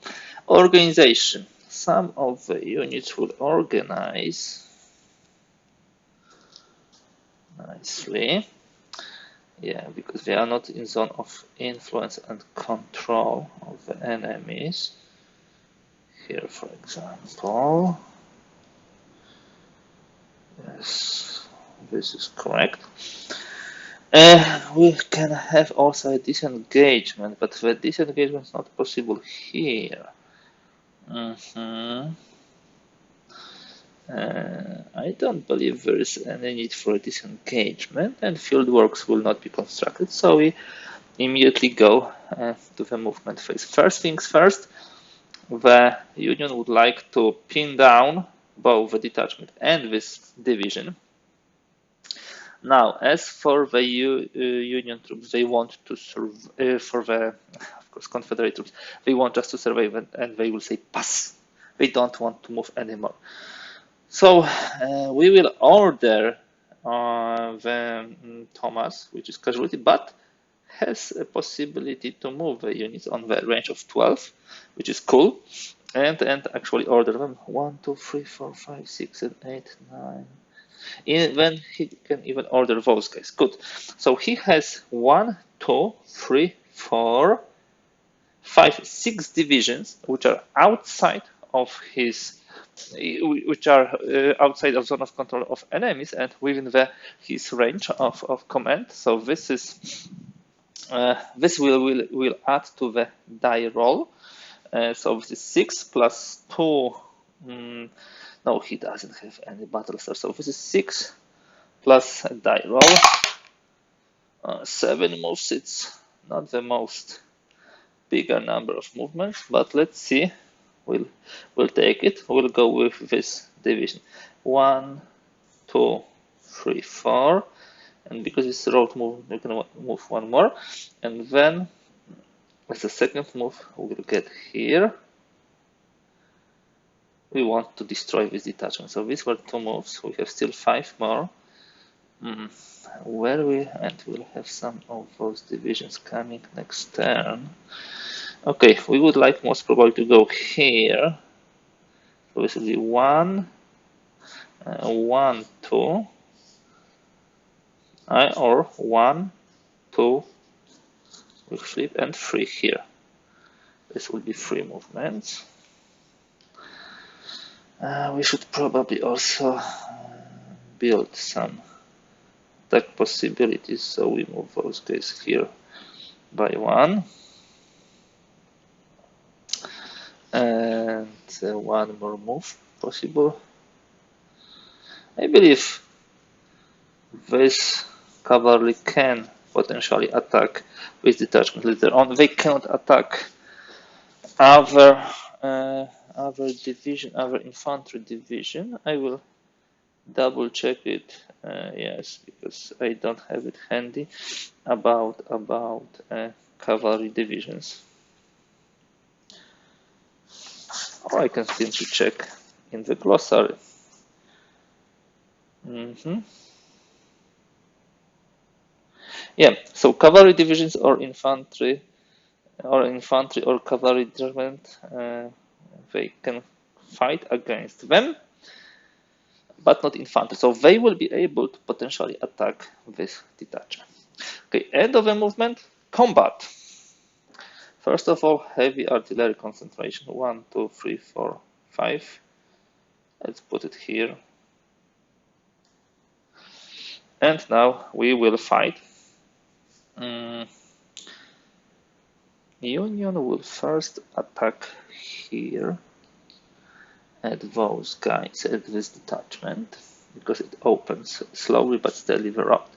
A: Organization. Some of the units will organize nicely. Yeah, because they are not in zone of influence and control of the enemies. Here, for example. Yes, this is correct. We can have also a disengagement, but the disengagement is not possible here. I don't believe there is any need for a disengagement, and field works will not be constructed, so we immediately go to the movement phase. First things first, the Union would like to pin down both the detachment and this division. Now, as for the Union troops, they want to survive. For the, of course, Confederate troops, they want just to survive, and they will say pass. They don't want to move anymore. So we will order the Thomas, which is casualty, but has a possibility to move the units on the range of 12, which is cool, and actually order them 1, 2, 3, 4, 5, 6, and 8, 9. Then he can even order those guys. Good. So he has 1, 2, 3, 4, 5, 6 divisions which are outside of his, which are outside of zone of control of enemies and within his range of command. So this is this will add to the die roll. So this is 6 plus 2. No, he doesn't have any battle stars. So this is 6 plus a die roll. 7 moves. It's not the most bigger number of movements, but let's see. We'll take it. We'll go with this division. 1, 2, 3, 4. And because it's a road move, we can move one more. And then as a second move, we'll get here. We want to destroy this detachment. So these were 2 moves. We have still 5 more. Where we'll have some of those divisions coming next turn. Okay, we would like most probably to go here. So this will be 1, 1, 2, or 1, 2, we flip, and 3 here. This will be 3 movements. We should probably also build some attack possibilities, so we move those guys here by 1. And 1 more move possible. I believe this cavalry can potentially attack with detachment later on. They cannot attack other division, other infantry division. I will double check it. Yes, because I don't have it handy about cavalry divisions. Or I can simply check in the glossary. Yeah, so cavalry divisions or infantry or cavalry regiment, they can fight against them, but not infantry. So they will be able to potentially attack this detachment. Okay, end of the movement, combat. First of all, heavy artillery concentration. 1, 2, 3, 4, 5. Let's put it here. And now we will fight. Mm, Union will first attack here at those guys at this detachment because it opens slowly but steadily the route.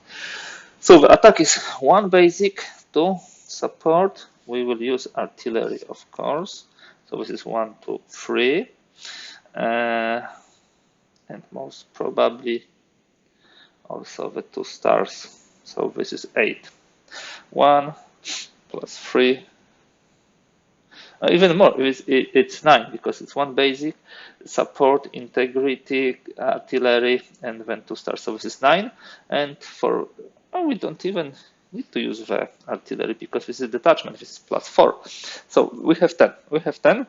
A: So the attack is 1 basic, 2 support. We will use artillery, of course. So this is 1, 2, 3. And most probably also the 2 stars. So this is 8. 1 plus 3. Even more, it's 9 because it's 1 basic, support, integrity, artillery, and then 2 stars. So this is 9. And for we don't even need to use the artillery because this is detachment. This is plus 4. So we have 10. We have 10.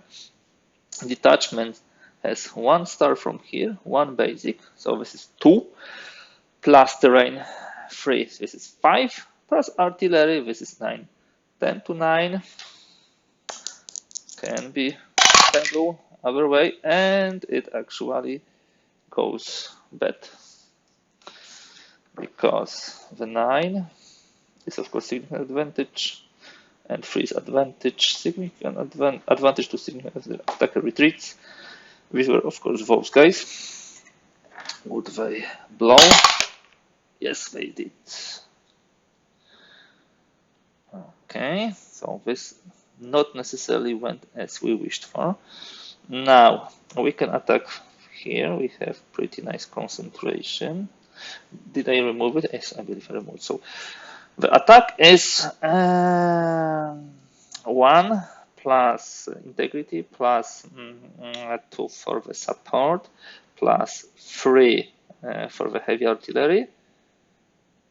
A: Detachment has 1 star from here, 1 basic. So this is 2 plus terrain 3. This is 5 plus artillery. This is 9. 10 to 9. Can go other way, and it actually goes bad because the 9 is of course significant advantage and 3 is advantage, significant advantage to significant attacker retreats. These were of course those guys. Would they blow? Yes, they did. Okay, so this not necessarily went as we wished for. Now we can attack here. We have pretty nice concentration. Did I remove it? Yes, I believe I removed. So the attack is 1 plus integrity plus 2 for the support plus 3 for the heavy artillery.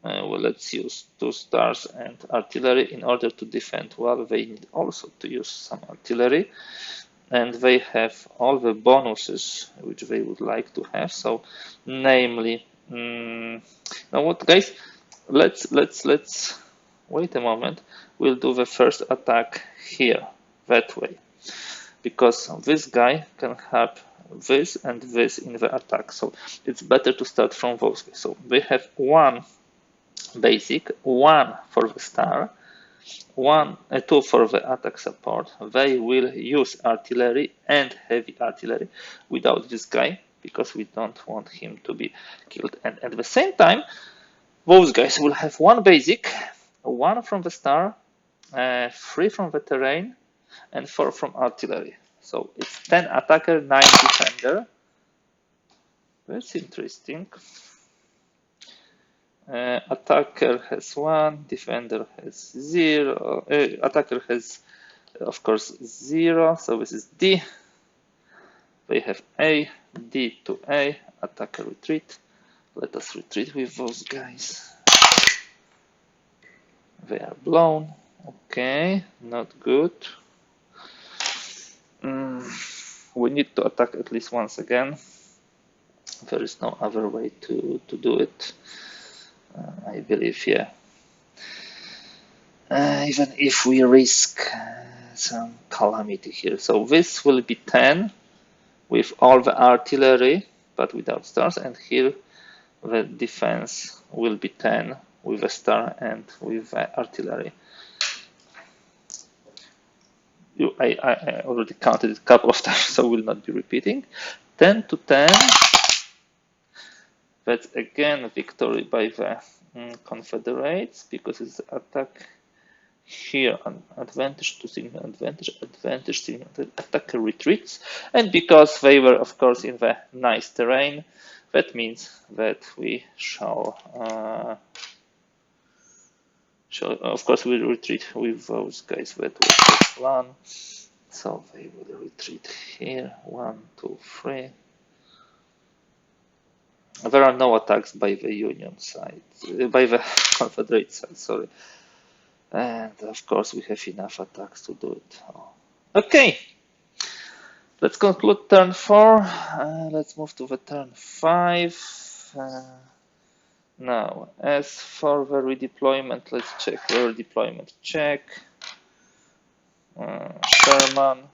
A: Well, let's use 2 stars and artillery in order to defend. Well, they need also to use some artillery, and they have all the bonuses which they would like to have. So, namely, now what, guys? Let's wait a moment. We'll do the first attack here that way because this guy can have this and this in the attack. So it's better to start from those guys. So they have 1 basic, 1 for the star, 2 for the attack support. They will use artillery and heavy artillery without this guy because we don't want him to be killed. And at the same time, those guys will have 1 basic, 1 from the star, 3 from the terrain, and 4 from artillery. So it's 10 attacker, 9 defender. That's interesting. Attacker has 1, defender has 0. Attacker has, of course, 0. So this is D. They have A, D to A. Attacker retreat. Let us retreat with those guys. They are blown. Okay, not good. We need to attack at least once again. There is no other way to do it. I believe, yeah. Even if we risk some calamity here. So this will be 10 with all the artillery, but without stars. And here the defense will be 10 with a star and with artillery. I already counted it a couple of times, so will not be repeating. 10 to 10. That's again a victory by the Confederates because it's attack here, an advantage to signal advantage signal attacker retreats, and because they were of course in the nice terrain, that means that we shall of course we retreat with those guys that was the plan. So they will retreat here. 1, 2, 3. There are no attacks by the Union side, by the Confederate side, sorry. And of course we have enough attacks to do it. Okay, let's conclude turn 4. Let's move to the turn 5. Now, as for the redeployment, let's check the redeployment check. Sherman,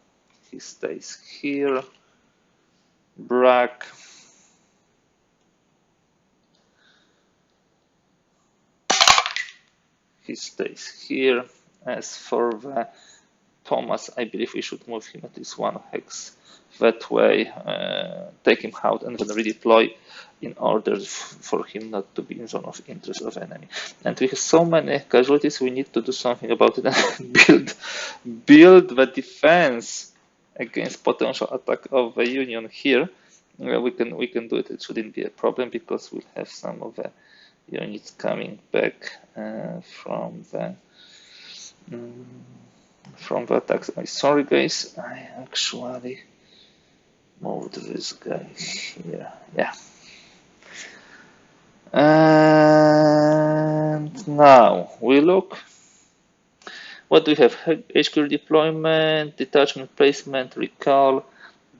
A: he stays here. Bragg, he stays here. As for the Thomas, I believe we should move him at least one hex that way, take him out and then redeploy in order for him not to be in zone of interest of enemy. And we have so many casualties, we need to do something about it and build the defense against potential attack of the Union here. We can do it. It shouldn't be a problem because we'll have some of the units coming back from the attacks. Sorry guys, I actually moved this guy here. Yeah. And now we look. What do we have? HQ deployment, detachment placement, recall.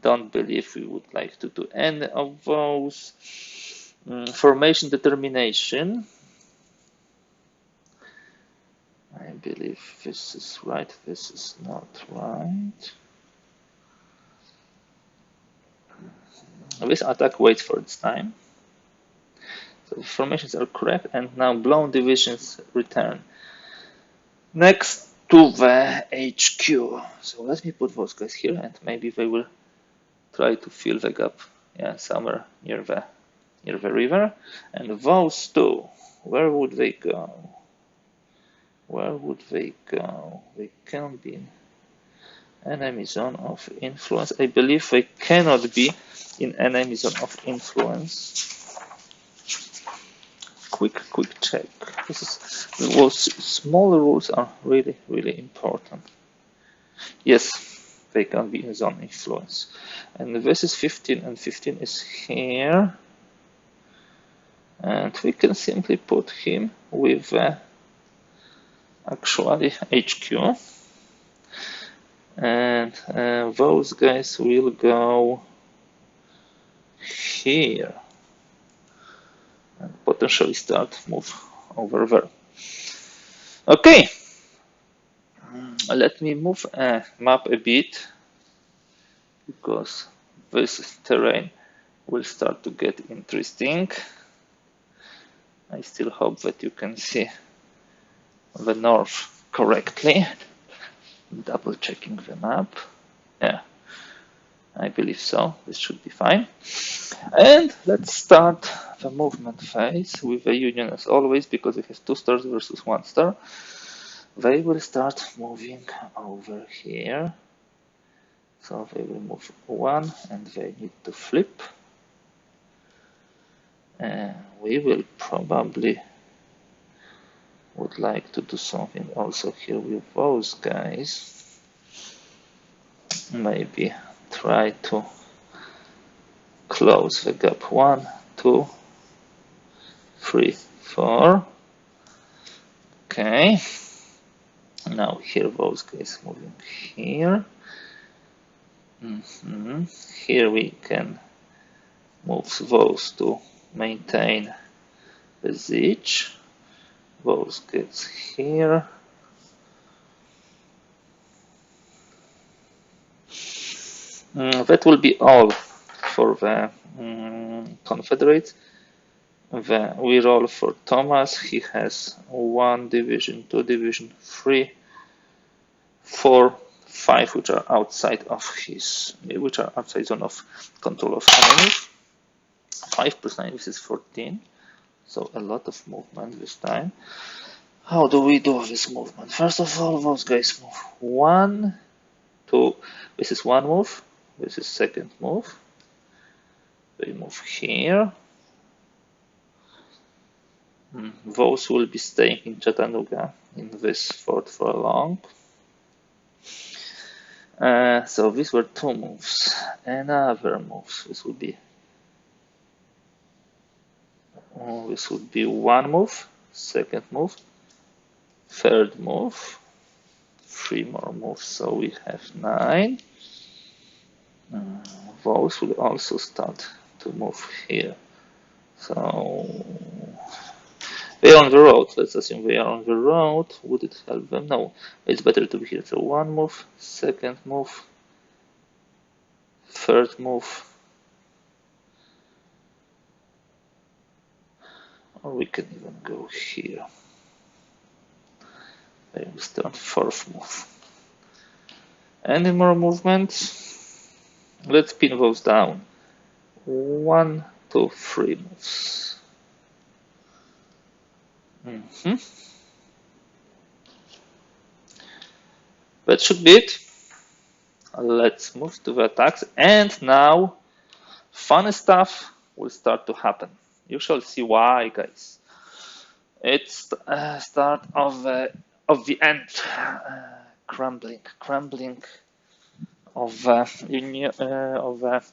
A: Don't believe we would like to do any of those. Formation determination. I believe this is right, this is not right. This attack waits for its time. So formations are correct, and now blown divisions return. Next to the HQ. So let me put those guys here, and maybe they will try to fill the gap. Yeah, somewhere near the river. And those two, where would they go? Where would they go? They can be in enemy zone of influence. I believe they cannot be in enemy zone of influence. Quick check. Those small rules are really important. Yes, they can be in zone influence. And this is 15, and 15 is here. And we can simply put him with actually HQ. And those guys will go here and potentially start move over there. Okay, let me move a map a bit because this terrain will start to get interesting. I still hope that you can see the north correctly. Double checking the map. Yeah, I believe so. This should be fine. And let's start the movement phase with the Union as always, because we have 2 stars versus 1 star. They will start moving over here. So they will move 1 and they need to flip. We will probably would like to do something also here with those guys. Maybe try to close the gap. 1, 2, 3, 4. Okay. Now here those guys moving here. Here we can move those to maintain the siege. Those guys here. That will be all for the Confederates. We roll for Thomas. He has 1 division, 2 division, 3, 4, 5, which are outside of outside zone of control of enemies. 5%, this is 14. So a lot of movement this time. How do we do this movement? First of all, those guys move 1, 2. This is 1 move. This is 2nd move. They move here. Those will be staying in Chattanooga in this fort for long. So these were 2 moves. Another moves. This would be 1 move, 2nd move, 3rd move, 3 more moves. So we have 9. Those will also start to move here. So they are on the road. Let's assume they are on the road. Would it help them? No, it's better to be here. So 1 move, 2nd move, 3rd move. Or we can even go here. They will start fourth move. Any more movement? Let's pin those down. 1, 2, 3 moves. That should be it. Let's move to the attacks. And now, fun stuff will start to happen. You shall see why, guys. It's the start of the end. Crumbling of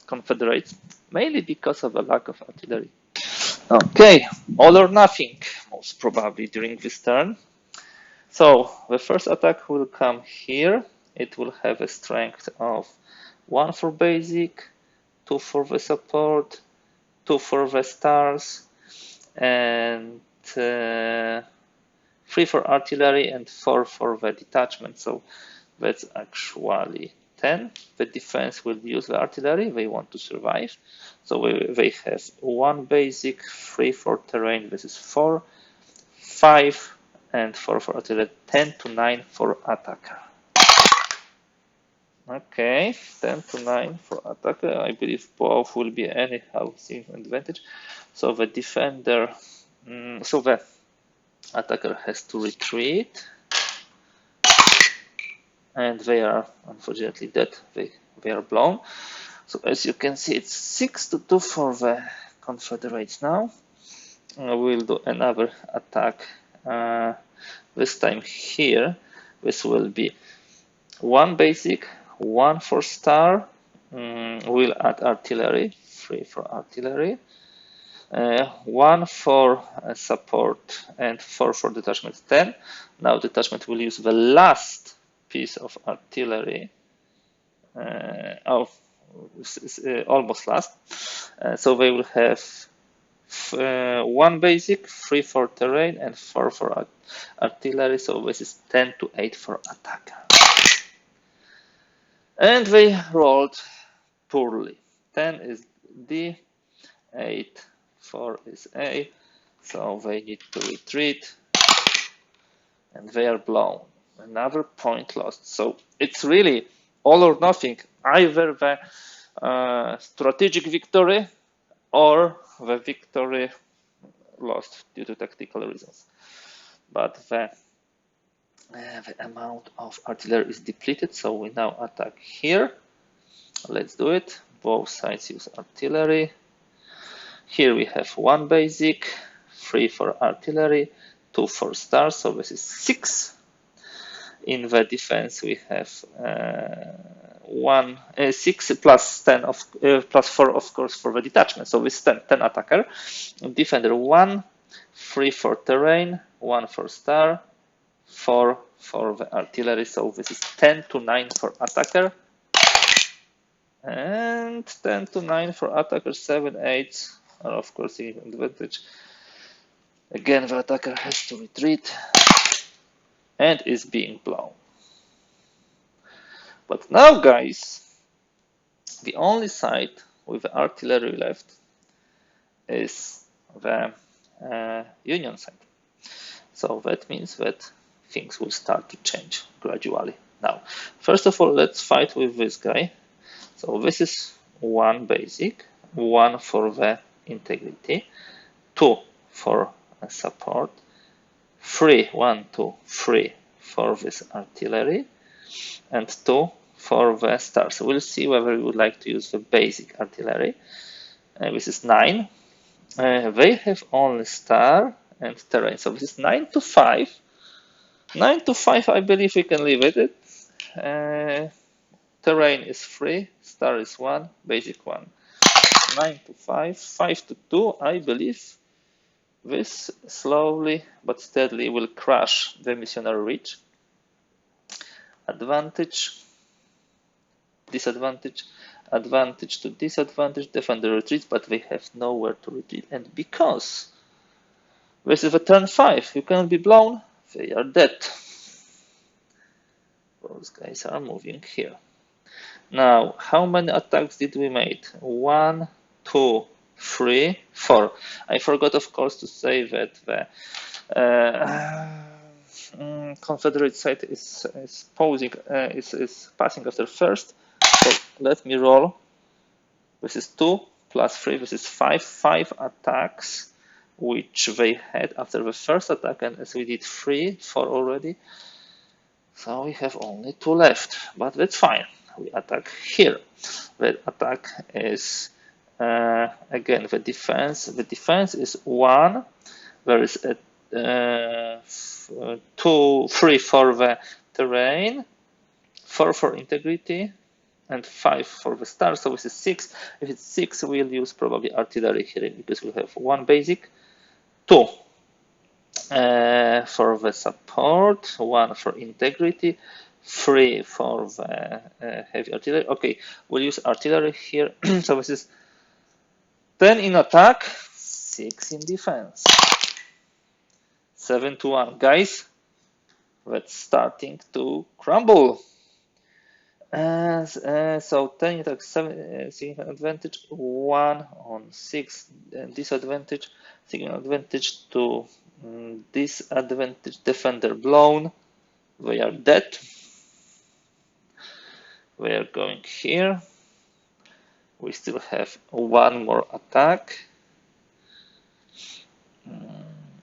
A: Confederates, mainly because of a lack of artillery. Okay, all or nothing, most probably during this turn. So the first attack will come here. It will have a strength of 1 for basic, 2 for the support, 2 for the stars, and 3 for artillery and 4 for the detachment. So that's actually 10. The defense will use the artillery. They want to survive. So they have 1 basic, 3 for terrain. This is 4, 5, and 4 for artillery. 10 to 9 for attacker. Okay, 10 to 9 for attacker. I believe both will be anyhow seeing advantage. So the defender, so the attacker has to retreat. And they are unfortunately dead. They are blown. So as you can see, it's 6 to 2 for the Confederates now. We'll do another attack. This time here, this will be 1 basic, 1 for star. We'll add artillery, 3 for artillery. 1 for support and 4 for detachment. 10. Now detachment will use the last piece of artillery, almost last. So they will have 1 basic, 3 for terrain, and 4 for artillery. So this is 10 to 8 for attacker. And they rolled poorly. 10 is D, 8, 4 is A. So they need to retreat, and they are blown. Another point lost. So it's really all or nothing. Either the strategic victory or the victory lost due to tactical reasons. But the amount of artillery is depleted, so we now attack here. Let's do it. Both sides use artillery. Here we have 1 basic, 3 for artillery, 2 for stars, so this is 6. In the defense we have 6 plus 10 of plus 4 of course for the detachment. So this 10 attacker. Defender 1, 3 for terrain, 1 for star, 4 for the artillery. So this is 10 to 9 for attacker. And 10 to 9 for attacker. 7, 8 are of course the advantage. Again, the attacker has to retreat and is being blown. But now, guys, the only side with the artillery left is the Union side. So that means that things will start to change gradually. Now, first of all, let's fight with this guy. So this is 1 basic, 1 for the integrity, 2 for support, 3, 1, 2, 3 for this artillery, and 2 for the stars. We'll see whether we would like to use the basic artillery. This is 9. They have only star and terrain, so this is 9 to 5. 9 to 5, I believe we can leave it. Terrain is 3, star is 1, basic 1. 9 to 5, 5 to 2, I believe this slowly but steadily will crush the missionary reach. Advantage, disadvantage, advantage to disadvantage, defender retreats, but they have nowhere to retreat. And because this is a turn 5, you cannot be blown, they are dead. Those guys are moving here. Now, how many attacks did we make? 1, 2, 3, 4. I forgot, of course, to say that the Confederate side is passing after first. So let me roll. This is 2 plus 3. This is 5. 5 attacks, which they had after the first attack, and as we did 3, 4 already, so we have only 2 left. But that's fine. We attack here. The attack is again the defense. The defense is 1. There is a 2, 3 for the terrain, 4 for integrity, and 5 for the star. So this is 6. If it's 6, we'll use probably artillery here because we have 1 basic, 2 for the support, 1 for integrity, 3 for the heavy artillery. Okay, we'll use artillery here. So this is 10 in attack, 6 in defense. 7-1, guys. That's starting to crumble. So 10 attack, 7 signal advantage, 1 on 6 disadvantage, signal advantage to disadvantage, defender blown. They are dead. We are going here. We still have 1 more attack.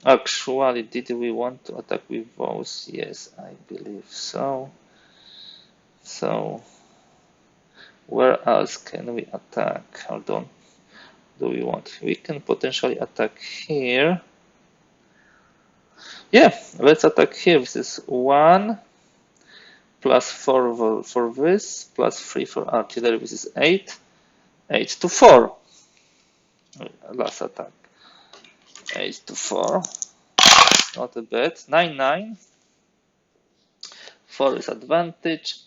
A: Actually, did we want to attack with those? Yes, I believe so. So, where else can we attack? Hold on. Do we want? We can potentially attack here. Yeah, let's attack here. This is 1 plus 4 for this, plus 3 for artillery. This is 8. 8-4. Last attack. 8-4. Not a bad. 9-9. 4 is advantage.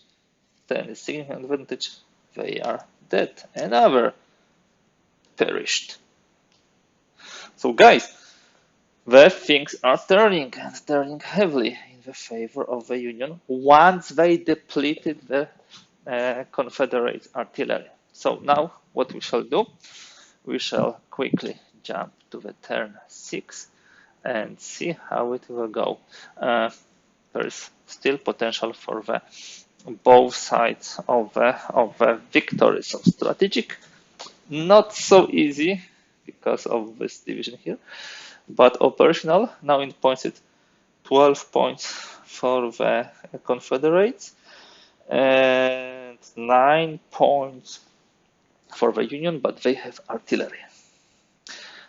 A: 10 is significant advantage. They are dead. Another perished. So guys, the things are turning and turning heavily in the favor of the Union once they depleted the Confederate artillery. So now what we shall do, we shall quickly jump to the turn 6 and see how it will go. There is still potential for the both sides of the victory. So strategic, not so easy because of this division here, but operational. Now in points it 12 points for the Confederates and 9 points for the Union, but they have artillery.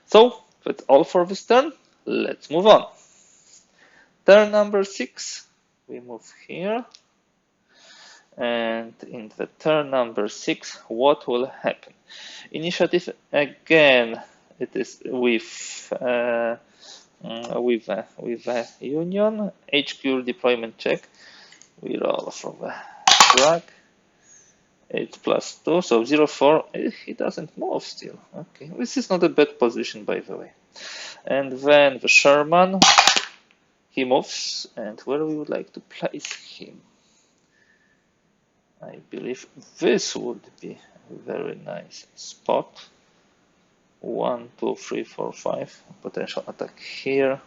A: So that's all for this turn. Let's move on. Turn number 6, we move here. And in the turn number 6, what will happen? Initiative again. It is with Union. HQ deployment check. We roll for the drag. 8 plus 2, so 0-4. He doesn't move still. Okay, this is not a bad position, by the way. And then the Sherman. He moves, and where we would like to place him? I believe this would be a very nice spot. 1, 2, 3, 4, 5. Potential attack here.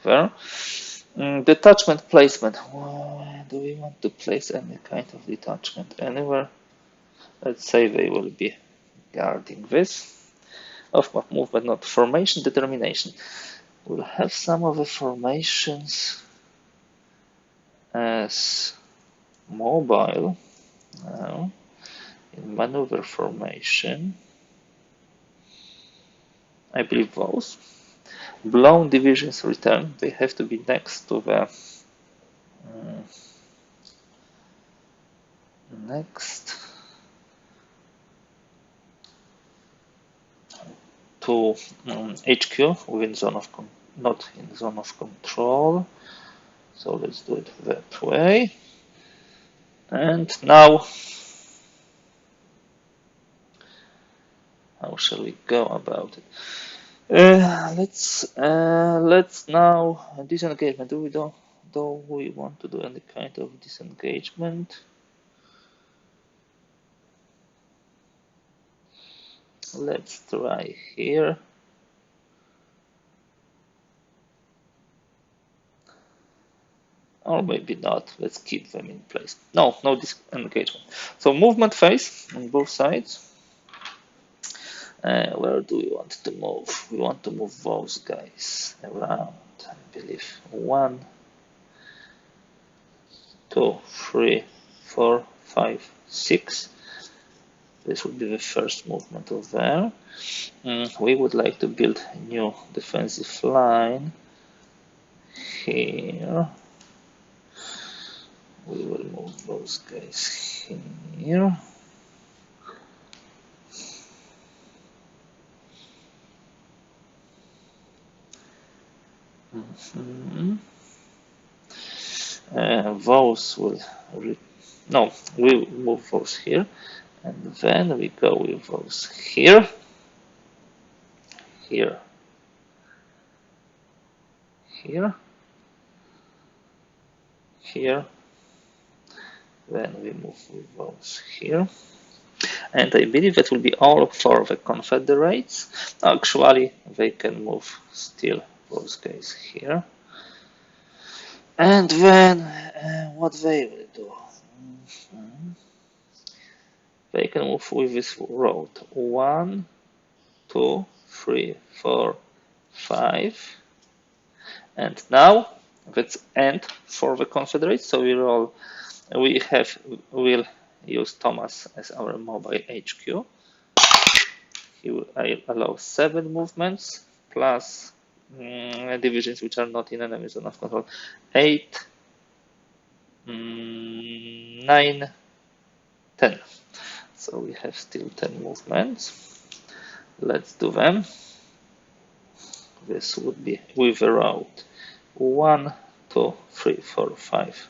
A: There. Detachment placement. Where do we want to place any kind of detachment? Anywhere? Let's say they will be guarding this. Of movement, not formation. Determination. We'll have some of the formations as mobile now in maneuver formation. I believe those blown divisions return. They have to be next to the next to HQ within zone of not in zone of control. So let's do it that way. And now, how shall we go about it? Let's now disengagement. Do we want to do any kind of disengagement? Let's try here. or maybe not. Let's keep them in place. No disengagement. So movement phase on both sides. Where do we want to move? We want to move those guys around, I believe. 1, 2, 3, 4, 5, 6. This would be the first movement of there. We would like to build a new defensive line here. We will move those guys here. Those will no, we move those here, and then we go with those here, here, here, here. Then we move with those here. And I believe that will be all for the Confederates. Actually, they can move still those guys here. And then what they will do? They can move with this road. 1, 2, 3, 4, 5. And now that's end for the Confederates. So we'll use Thomas as our mobile HQ. He will allow 7 movements plus divisions which are not in enemy zone of control. 8, 9, 10. So we have still 10 movements. Let's do them. This would be with a route 1, 2, 3, 4, 5.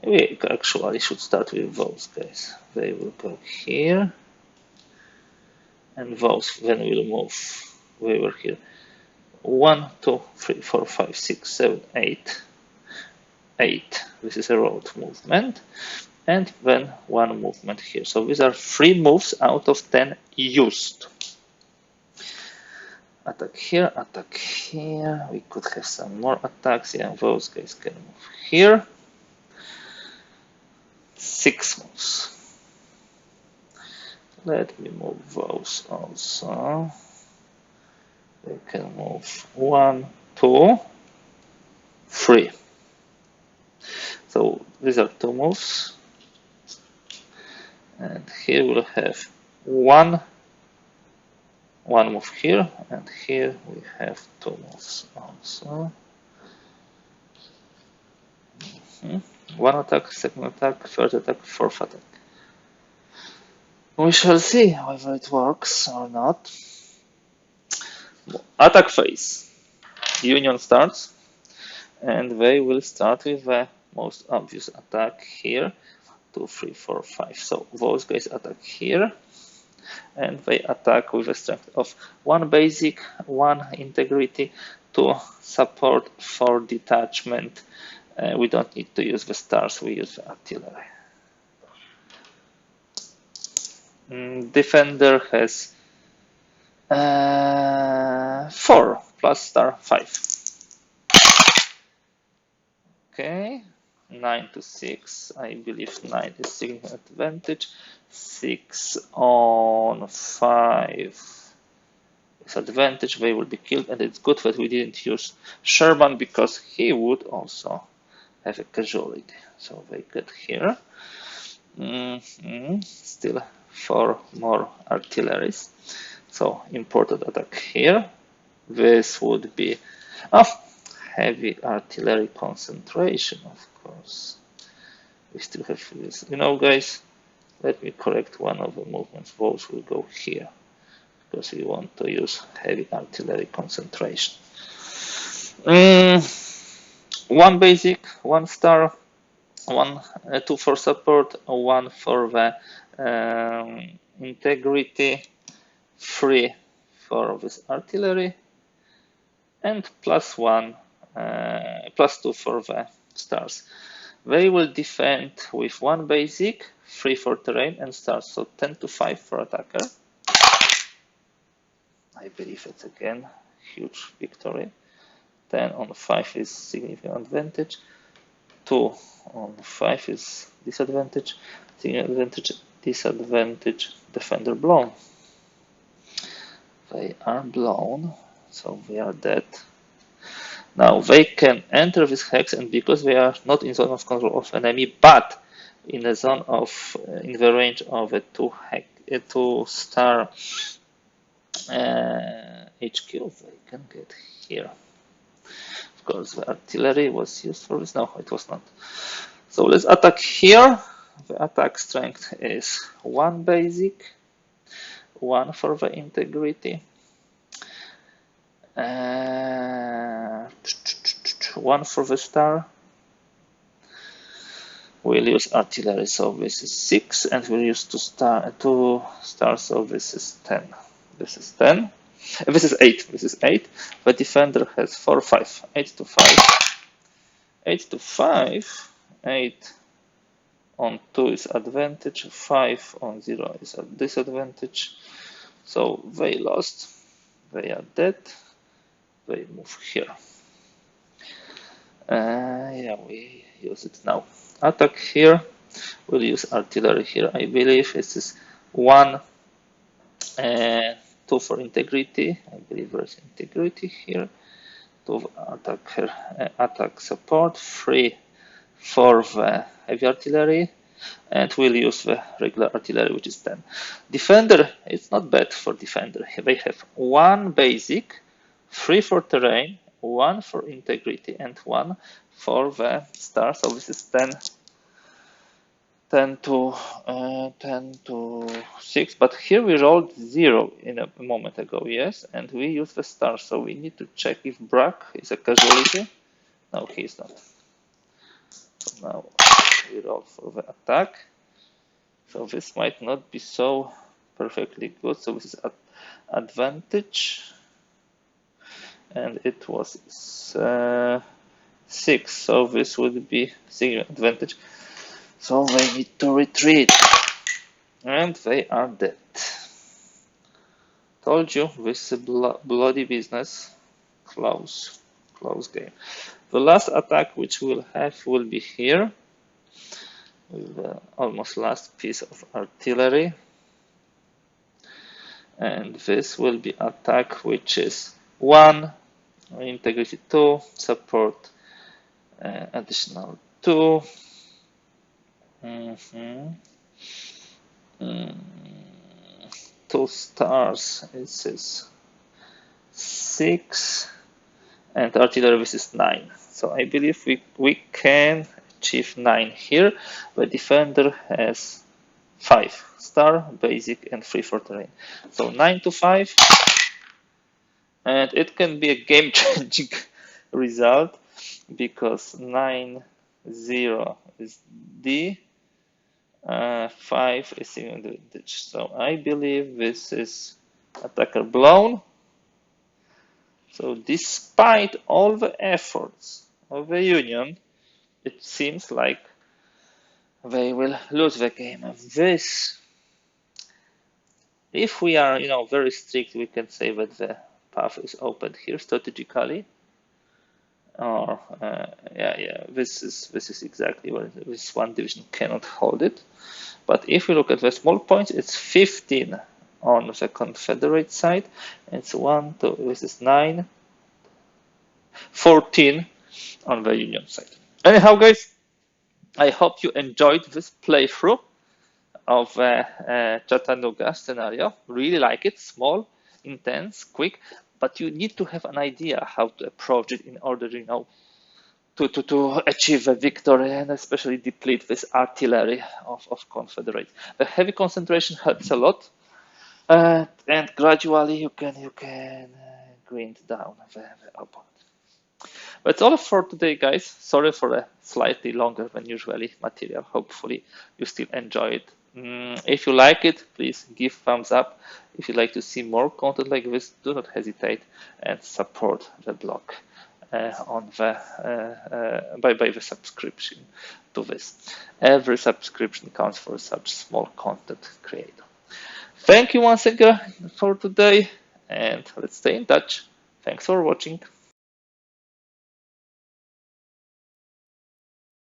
A: We actually should start with those guys. They will go here. And those then will move. We were here. 1, 2, 3, 4, 5, 6, 7, 8. 8. This is a road movement. And then 1 movement here. So these are 3 moves out of 10 used. Attack here, attack here. We could have some more attacks. Yeah, those guys can move here. 6 moves. Let me move those also. They can move 1, 2, 3. So these are 2 moves. And here we'll have 1 move here, and here we have 2 moves also. 1 attack, 2nd attack, 3rd attack, 4th attack. We shall see whether it works or not. Attack phase. Union starts, and they will start with the most obvious attack here. 2, 3, 4, 5. So those guys attack here, and they attack with a strength of 1 basic, 1 integrity, 2 support, 4 detachment. We don't need to use the stars, we use the artillery. Defender has 4 plus star 5. Okay, 9 to 6. I believe 9 is significant advantage. 6 on 5 is advantage. They will be killed, and it's good that we didn't use Sherman because he would also have a casualty. So they get here. Still 4 more artilleries. So important attack here. This would be heavy artillery concentration, of course. We still have this. You know, guys, let me correct one of the movements. Those will go here because we want to use heavy artillery concentration. 1 basic, 1 star, 2 for support, 1 for the integrity, 3 for this artillery, and +1, +2 for the stars. They will defend with 1 basic, 3 for terrain, and stars. So 10 to 5 for attacker. I believe it's again huge victory. 10 on 5 is significant advantage. 2 on 5 is disadvantage, advantage, disadvantage, defender blown. They are blown, so they are dead. Now they can enter this hex, and because they are not in zone of control of enemy, but in the zone of in the range of a 2-star HQ, they can get here. Of course, the artillery was used for this. No, it was not. So let's attack here. The attack strength is 1 basic, 1 for the integrity, 1 for the star. We'll use artillery, so this is 6, and we'll use 2 stars, so this is 10. This is 10. This is 8. This is 8. The defender has 4, 5. 8 to 5. 8 to 5. 8 on 2 is advantage. 5 on 0 is a disadvantage. So they lost. They are dead. They move here. Yeah, we use it now. Attack here. We'll use artillery here. I believe this is 1, 2 for integrity. I believe there's integrity here. 2 attack here, attack support. 3 for the heavy artillery, and we'll use the regular artillery, which is 10. Defender, it's not bad for defender. They have 1 basic, 3 for terrain, 1 for integrity, and 1 for the star. So this is 10 to 6. But here we rolled 0 in a moment ago, yes, and we use the star. So we need to check if Brack is a casualty. No, he is not. So now we roll for the attack. So this might not be so perfectly good. So this is advantage, and it was 6. So this would be 6 advantage. So they need to retreat, and they are dead. Told you, this is bloody business. Close game. The last attack which we'll have will be here, with the almost last piece of artillery, and this will be attack which is 1, integrity 2, support additional 2. 2 stars, it says 6, and artillery this is 9. So I believe we can achieve 9 here. The defender has 5 star, basic, and 3 for terrain. So 9 to 5, and it can be a game-changing result, because 9-0 is D. 5 is in advantage. So I believe this is attacker blown. So despite all the efforts of the Union, it seems like they will lose the game. This, if we are, very strict, we can say that the path is open here strategically. Or this is exactly where this one division cannot hold it. But if we look at the small points, it's 15 on the Confederate side. It's 1, 2, this is 9, 14 on the Union side. Anyhow, guys, I hope you enjoyed this playthrough of Chattanooga scenario. Really like it. Small, intense, quick, but you need to have an idea how to approach it in order, to achieve a victory, and especially deplete this artillery of Confederates. The heavy concentration helps a lot, and gradually you can grind down the opponent. That's all for today, guys. Sorry for a slightly longer than usually material. Hopefully you still enjoy it. If you like it, please give thumbs up. If you'd like to see more content like this, do not hesitate and support the blog by the subscription to this. Every subscription counts for such small content creator. Thank you once again for today, and let's stay in touch. Thanks for watching.